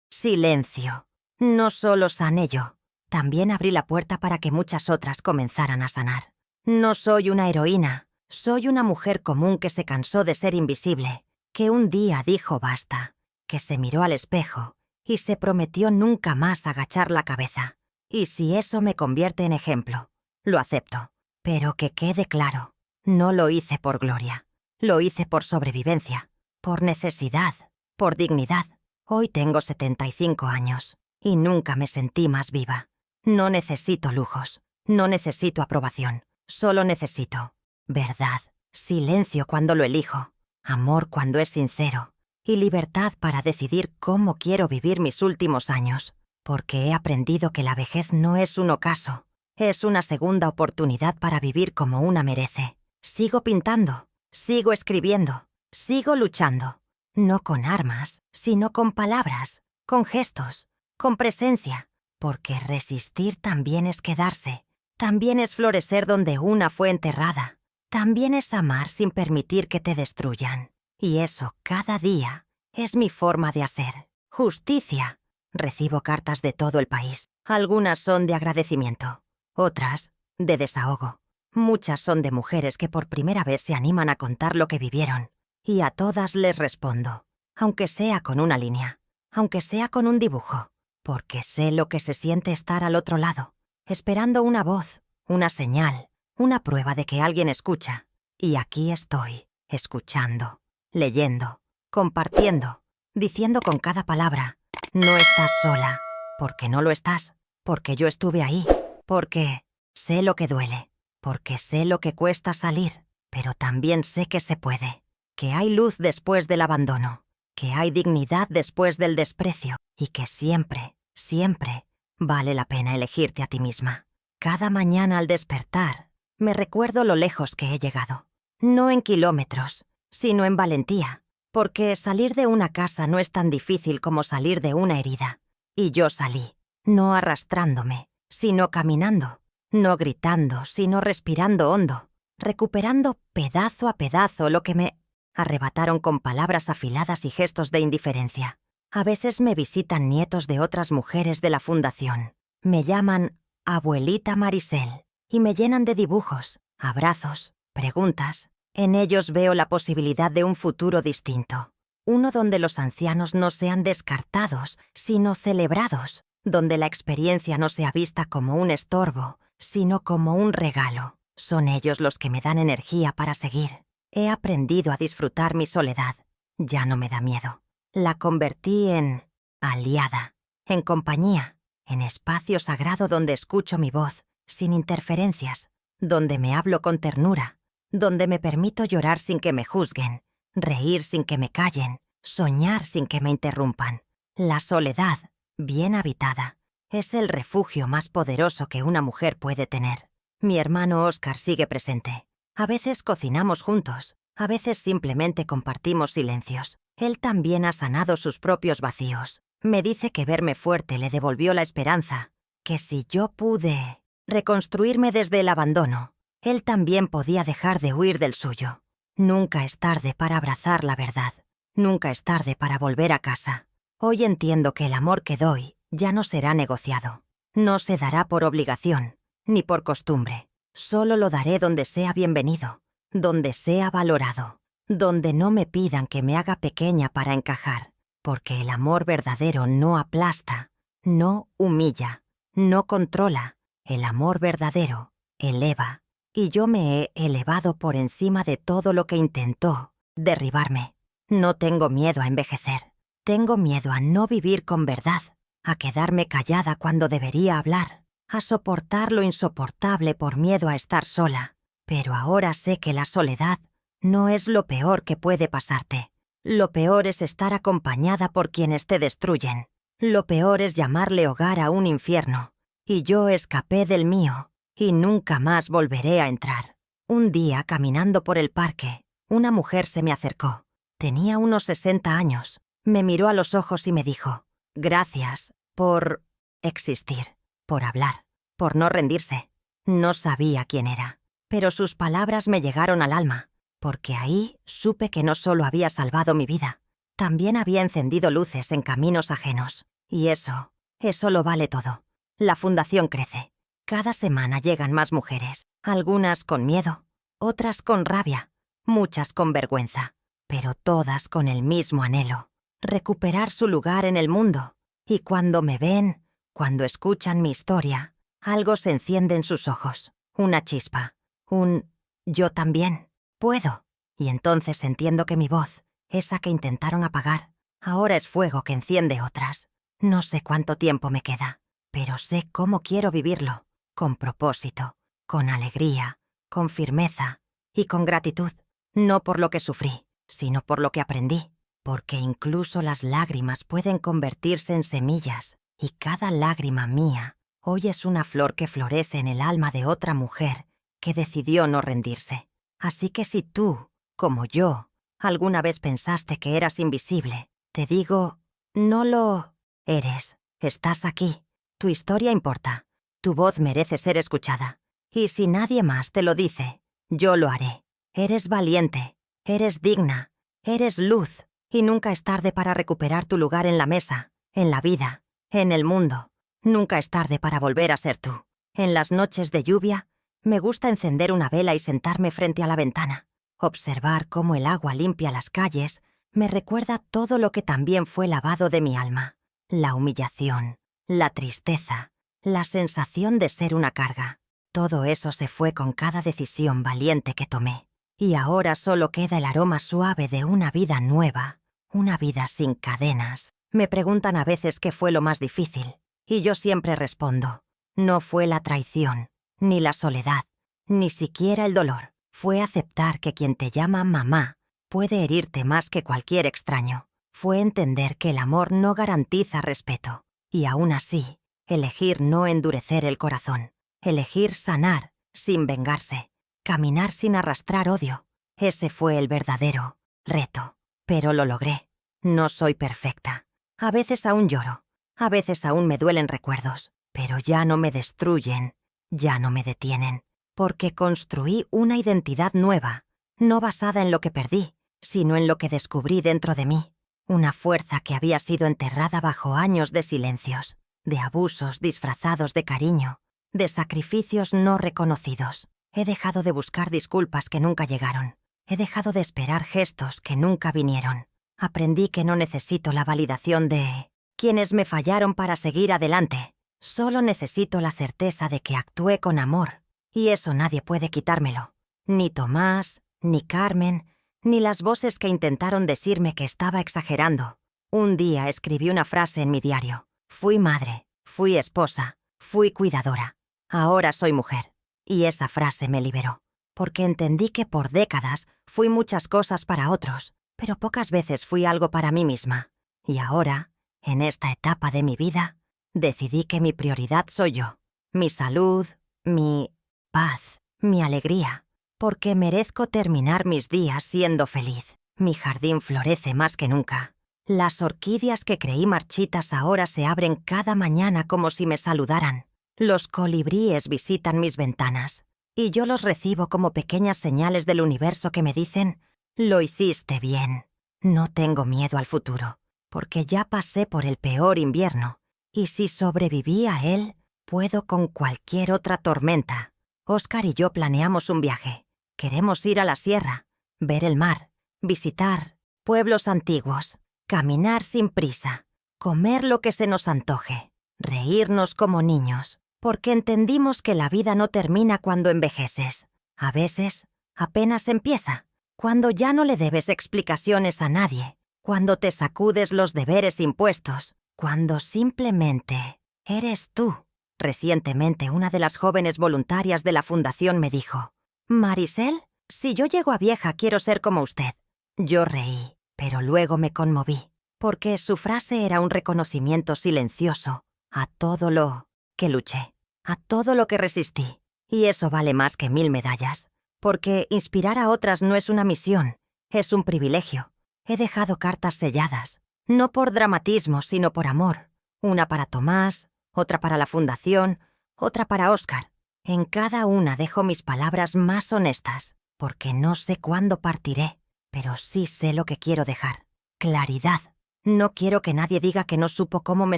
silencio, no solo sané yo, también abrí la puerta para que muchas otras comenzaran a sanar. No soy una heroína, soy una mujer común que se cansó de ser invisible, que un día dijo basta, que se miró al espejo y se prometió nunca más agachar la cabeza. Y si eso me convierte en ejemplo, lo acepto. Pero que quede claro, no lo hice por gloria, lo hice por sobrevivencia, por necesidad, por dignidad. Hoy tengo 75 años y nunca me sentí más viva. No necesito lujos, no necesito aprobación, solo necesito verdad, silencio cuando lo elijo, amor cuando es sincero y libertad para decidir cómo quiero vivir mis últimos años, porque he aprendido que la vejez no es un ocaso, es una segunda oportunidad para vivir como una merece. Sigo pintando, sigo escribiendo, sigo luchando, no con armas, sino con palabras, con gestos, con presencia, porque resistir también es quedarse, también es florecer donde una fue enterrada, también es amar sin permitir que te destruyan. Y eso cada día es mi forma de hacer. Justicia. Recibo cartas de todo el país. Algunas son de agradecimiento, otras de desahogo. Muchas son de mujeres que por primera vez se animan a contar lo que vivieron. Y a todas les respondo, aunque sea con una línea, aunque sea con un dibujo, porque sé lo que se siente estar al otro lado, esperando una voz, una señal, una prueba de que alguien escucha. Y aquí estoy, escuchando, leyendo, compartiendo, diciendo con cada palabra, no estás sola, porque no lo estás, porque yo estuve ahí, porque sé lo que duele, porque sé lo que cuesta salir, pero también sé que se puede, que hay luz después del abandono, que hay dignidad después del desprecio y que siempre, siempre vale la pena elegirte a ti misma. Cada mañana al despertar, me recuerdo lo lejos que he llegado, no en kilómetros, sino en valentía, porque salir de una casa no es tan difícil como salir de una herida. Y yo salí, no arrastrándome, sino caminando, no gritando, sino respirando hondo, recuperando pedazo a pedazo lo que me arrebataron con palabras afiladas y gestos de indiferencia. A veces me visitan nietos de otras mujeres de la fundación. Me llaman Abuelita Marisel y me llenan de dibujos, abrazos, preguntas. En ellos veo la posibilidad de un futuro distinto, uno donde los ancianos no sean descartados, sino celebrados, donde la experiencia no sea vista como un estorbo, sino como un regalo. Son ellos los que me dan energía para seguir. He aprendido a disfrutar mi soledad. Ya no me da miedo. La convertí en aliada, en compañía, en espacio sagrado donde escucho mi voz, sin interferencias, donde me hablo con ternura, donde me permito llorar sin que me juzguen, reír sin que me callen, soñar sin que me interrumpan. La soledad, bien habitada, es el refugio más poderoso que una mujer puede tener. Mi hermano Oscar sigue presente. A veces cocinamos juntos, a veces simplemente compartimos silencios. Él también ha sanado sus propios vacíos. Me dice que verme fuerte le devolvió la esperanza, que si yo pude reconstruirme desde el abandono, él también podía dejar de huir del suyo. Nunca es tarde para abrazar la verdad. Nunca es tarde para volver a casa. Hoy entiendo que el amor que doy ya no será negociado. No se dará por obligación, ni por costumbre. Solo lo daré donde sea bienvenido, donde sea valorado, donde no me pidan que me haga pequeña para encajar, porque el amor verdadero no aplasta, no humilla, no controla. El amor verdadero eleva, y yo me he elevado por encima de todo lo que intentó derribarme. No tengo miedo a envejecer. Tengo miedo a no vivir con verdad, a quedarme callada cuando debería hablar, a soportar lo insoportable por miedo a estar sola. Pero ahora sé que la soledad no es lo peor que puede pasarte. Lo peor es estar acompañada por quienes te destruyen. Lo peor es llamarle hogar a un infierno. Y yo escapé del mío, y nunca más volveré a entrar. Un día, caminando por el parque, una mujer se me acercó. Tenía unos 60 años. Me miró a los ojos y me dijo: «Gracias por existir, por hablar, por no rendirse». No sabía quién era, pero sus palabras me llegaron al alma, porque ahí supe que no solo había salvado mi vida, también había encendido luces en caminos ajenos. Y eso lo vale todo. La fundación crece. Cada semana llegan más mujeres, algunas con miedo, otras con rabia, muchas con vergüenza, pero todas con el mismo anhelo: recuperar su lugar en el mundo. Y cuando me ven, cuando escuchan mi historia, algo se enciende en sus ojos, una chispa, un «yo también puedo». Y entonces entiendo que mi voz, esa que intentaron apagar, ahora es fuego que enciende otras. No sé cuánto tiempo me queda, pero sé cómo quiero vivirlo, con propósito, con alegría, con firmeza y con gratitud. No por lo que sufrí, sino por lo que aprendí. Porque incluso las lágrimas pueden convertirse en semillas, y cada lágrima mía hoy es una flor que florece en el alma de otra mujer que decidió no rendirse. Así que si tú, como yo, alguna vez pensaste que eras invisible, te digo, no lo eres. Estás aquí. Tu historia importa. Tu voz merece ser escuchada. Y si nadie más te lo dice, yo lo haré. Eres valiente, eres digna, eres luz. Y nunca es tarde para recuperar tu lugar en la mesa, en la vida, en el mundo. Nunca es tarde para volver a ser tú. En las noches de lluvia, me gusta encender una vela y sentarme frente a la ventana. Observar cómo el agua limpia las calles me recuerda todo lo que también fue lavado de mi alma. La humillación, la tristeza, la sensación de ser una carga. Todo eso se fue con cada decisión valiente que tomé. Y ahora solo queda el aroma suave de una vida nueva. Una vida sin cadenas. Me preguntan a veces qué fue lo más difícil, y yo siempre respondo: no fue la traición, ni la soledad, ni siquiera el dolor. Fue aceptar que quien te llama mamá puede herirte más que cualquier extraño. Fue entender que el amor no garantiza respeto, y aún así, elegir no endurecer el corazón. Elegir sanar sin vengarse, caminar sin arrastrar odio. Ese fue el verdadero reto. Pero lo logré. No soy perfecta. A veces aún lloro. A veces aún me duelen recuerdos. Pero ya no me destruyen. Ya no me detienen. Porque construí una identidad nueva. No basada en lo que perdí, sino en lo que descubrí dentro de mí. Una fuerza que había sido enterrada bajo años de silencios, de abusos disfrazados de cariño, de sacrificios no reconocidos. He dejado de buscar disculpas que nunca llegaron. He dejado de esperar gestos que nunca vinieron. Aprendí que no necesito la validación de quienes me fallaron para seguir adelante. Solo necesito la certeza de que actué con amor, Y eso nadie puede quitármelo. Ni Tomás, ni Carmen, ni las voces que intentaron decirme que estaba exagerando. Un día escribí una frase en mi diario. Fui madre, fui esposa, fui cuidadora. Ahora soy mujer. Y esa frase me liberó. Porque entendí que por décadas fui muchas cosas para otros, pero pocas veces fui algo para mí misma. Y ahora, en esta etapa de mi vida, decidí que mi prioridad soy yo. Mi salud, mi paz, mi alegría. Porque merezco terminar mis días siendo feliz. Mi jardín florece más que nunca. Las orquídeas que creí marchitas ahora se abren cada mañana como si me saludaran. Los colibríes visitan mis ventanas. Y yo los recibo como pequeñas señales del universo que me dicen, lo hiciste bien. No tengo miedo al futuro, porque ya pasé por el peor invierno. Y si sobreviví a él, puedo con cualquier otra tormenta. Óscar y yo planeamos un viaje. Queremos ir a la sierra, ver el mar, visitar pueblos antiguos, caminar sin prisa, comer lo que se nos antoje, reírnos como niños, porque entendimos que la vida no termina cuando envejeces. A veces, apenas empieza, cuando ya no le debes explicaciones a nadie, cuando te sacudes los deberes impuestos, cuando simplemente eres tú. Recientemente, una de las jóvenes voluntarias de la fundación me dijo, «Marisel, si yo llego a vieja quiero ser como usted». Yo reí, pero luego me conmoví, porque su frase era un reconocimiento silencioso a todo lo que luché, a todo lo que resistí. Y eso vale más que 1000 medallas, porque inspirar a otras no es una misión, es un privilegio. He dejado cartas selladas, no por dramatismo, sino por amor. Una para Tomás, otra para la fundación, otra para Óscar. En cada una dejo mis palabras más honestas, porque no sé cuándo partiré, pero sí sé lo que quiero dejar. Claridad. No quiero que nadie diga que no supo cómo me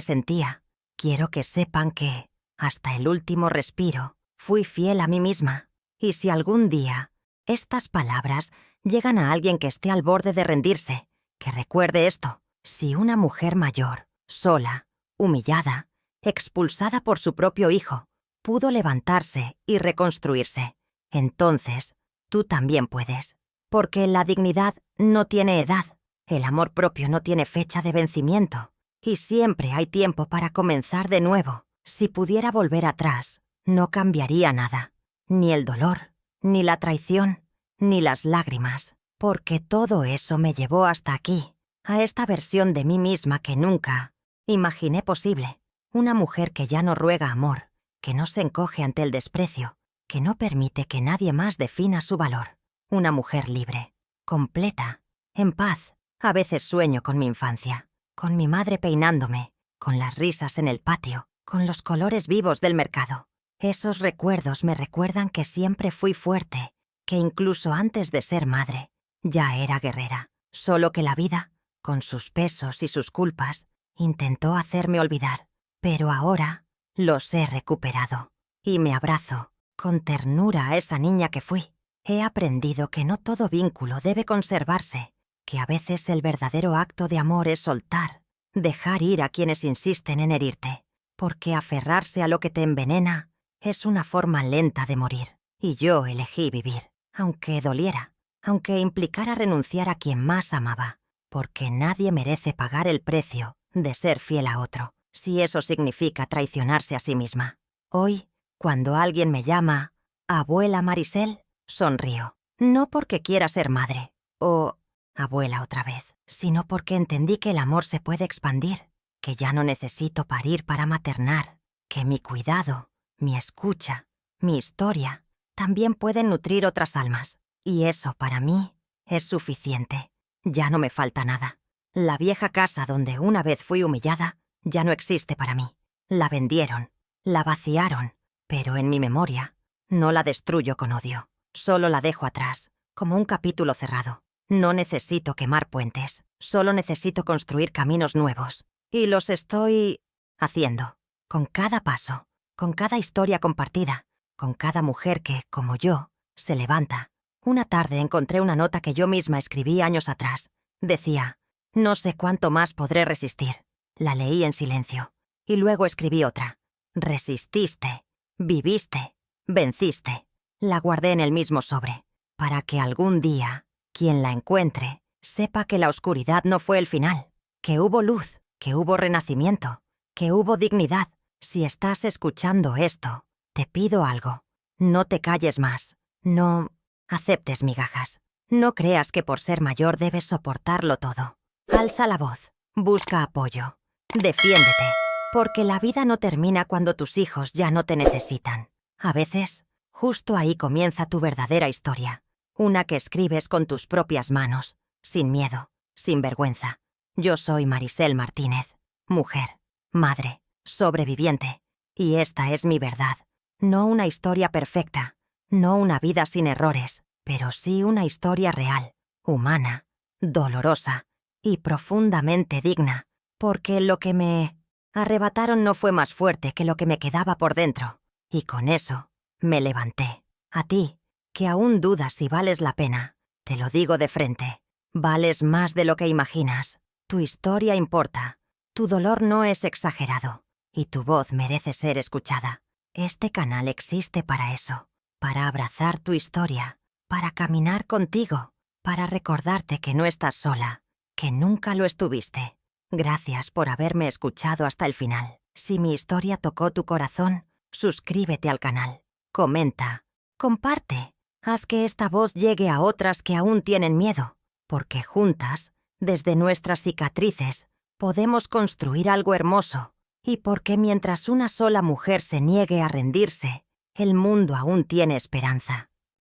sentía. Quiero que sepan que, hasta el último respiro, fui fiel a mí misma. Y si algún día estas palabras llegan a alguien que esté al borde de rendirse, que recuerde esto. Si una mujer mayor, sola, humillada, expulsada por su propio hijo, pudo levantarse y reconstruirse, entonces tú también puedes. Porque la dignidad no tiene edad, el amor propio no tiene fecha de vencimiento, y siempre hay tiempo para comenzar de nuevo. Si pudiera volver atrás, no cambiaría nada, ni el dolor, ni la traición, ni las lágrimas, porque todo eso me llevó hasta aquí, a esta versión de mí misma que nunca imaginé posible. Una mujer que ya no ruega amor, que no se encoge ante el desprecio, que no permite que nadie más defina su valor. Una mujer libre, completa, en paz. A veces sueño con mi infancia, con mi madre peinándome, con las risas en el patio, con los colores vivos del mercado. Esos recuerdos me recuerdan que siempre fui fuerte, que incluso antes de ser madre, ya era guerrera. Solo que la vida, con sus pesos y sus culpas, intentó hacerme olvidar. Pero ahora los he recuperado y me abrazo con ternura a esa niña que fui. He aprendido que no todo vínculo debe conservarse, que a veces el verdadero acto de amor es soltar, dejar ir a quienes insisten en herirte, porque aferrarse a lo que te envenena es una forma lenta de morir. Y yo elegí vivir, aunque doliera, aunque implicara renunciar a quien más amaba, porque nadie merece pagar el precio de ser fiel a otro, si eso significa traicionarse a sí misma. Hoy, cuando alguien me llama «Abuela Marisel», sonrío, no porque quiera ser madre o abuela otra vez, sino porque entendí que el amor se puede expandir, que ya no necesito parir para maternar, que mi cuidado, mi escucha, mi historia, también pueden nutrir otras almas. Y eso para mí es suficiente. Ya no me falta nada. La vieja casa donde una vez fui humillada ya no existe para mí. La vendieron, la vaciaron, pero en mi memoria no la destruyo con odio. Solo la dejo atrás, como un capítulo cerrado. No necesito quemar puentes, solo necesito construir caminos nuevos. Y los estoy haciendo, con cada paso, con cada historia compartida, con cada mujer que, como yo, se levanta. Una tarde encontré una nota que yo misma escribí años atrás. Decía, no sé cuánto más podré resistir. La leí en silencio. Y luego escribí otra. Resististe, viviste, venciste. La guardé en el mismo sobre, para que algún día, quien la encuentre, sepa que la oscuridad no fue el final, que hubo luz, que hubo renacimiento, que hubo dignidad. Si estás escuchando esto, te pido algo. No te calles más. No aceptes migajas. No creas que por ser mayor debes soportarlo todo. Alza la voz. Busca apoyo. Defiéndete. Porque la vida no termina cuando tus hijos ya no te necesitan. A veces, justo ahí comienza tu verdadera historia. Una que escribes con tus propias manos, sin miedo, sin vergüenza. Yo soy Marisel Martínez, mujer, madre, sobreviviente. Y esta es mi verdad. No una historia perfecta, no una vida sin errores, pero sí una historia real, humana, dolorosa y profundamente digna, porque lo que me arrebataron no fue más fuerte que lo que me quedaba por dentro. Y con eso, me levanté. A ti, que aún dudas si vales la pena, te lo digo de frente. Vales más de lo que imaginas. Tu historia importa. Tu dolor no es exagerado. Y tu voz merece ser escuchada. Este canal existe para eso. Para abrazar tu historia. Para caminar contigo. Para recordarte que no estás sola. Que nunca lo estuviste. Gracias por haberme escuchado hasta el final. Si mi historia tocó tu corazón, suscríbete al canal. Comenta. Comparte. Haz que esta voz llegue a otras que aún tienen miedo. Porque juntas, desde nuestras cicatrices, podemos construir algo hermoso. Y porque mientras una sola mujer se niegue a rendirse, el mundo aún tiene esperanza.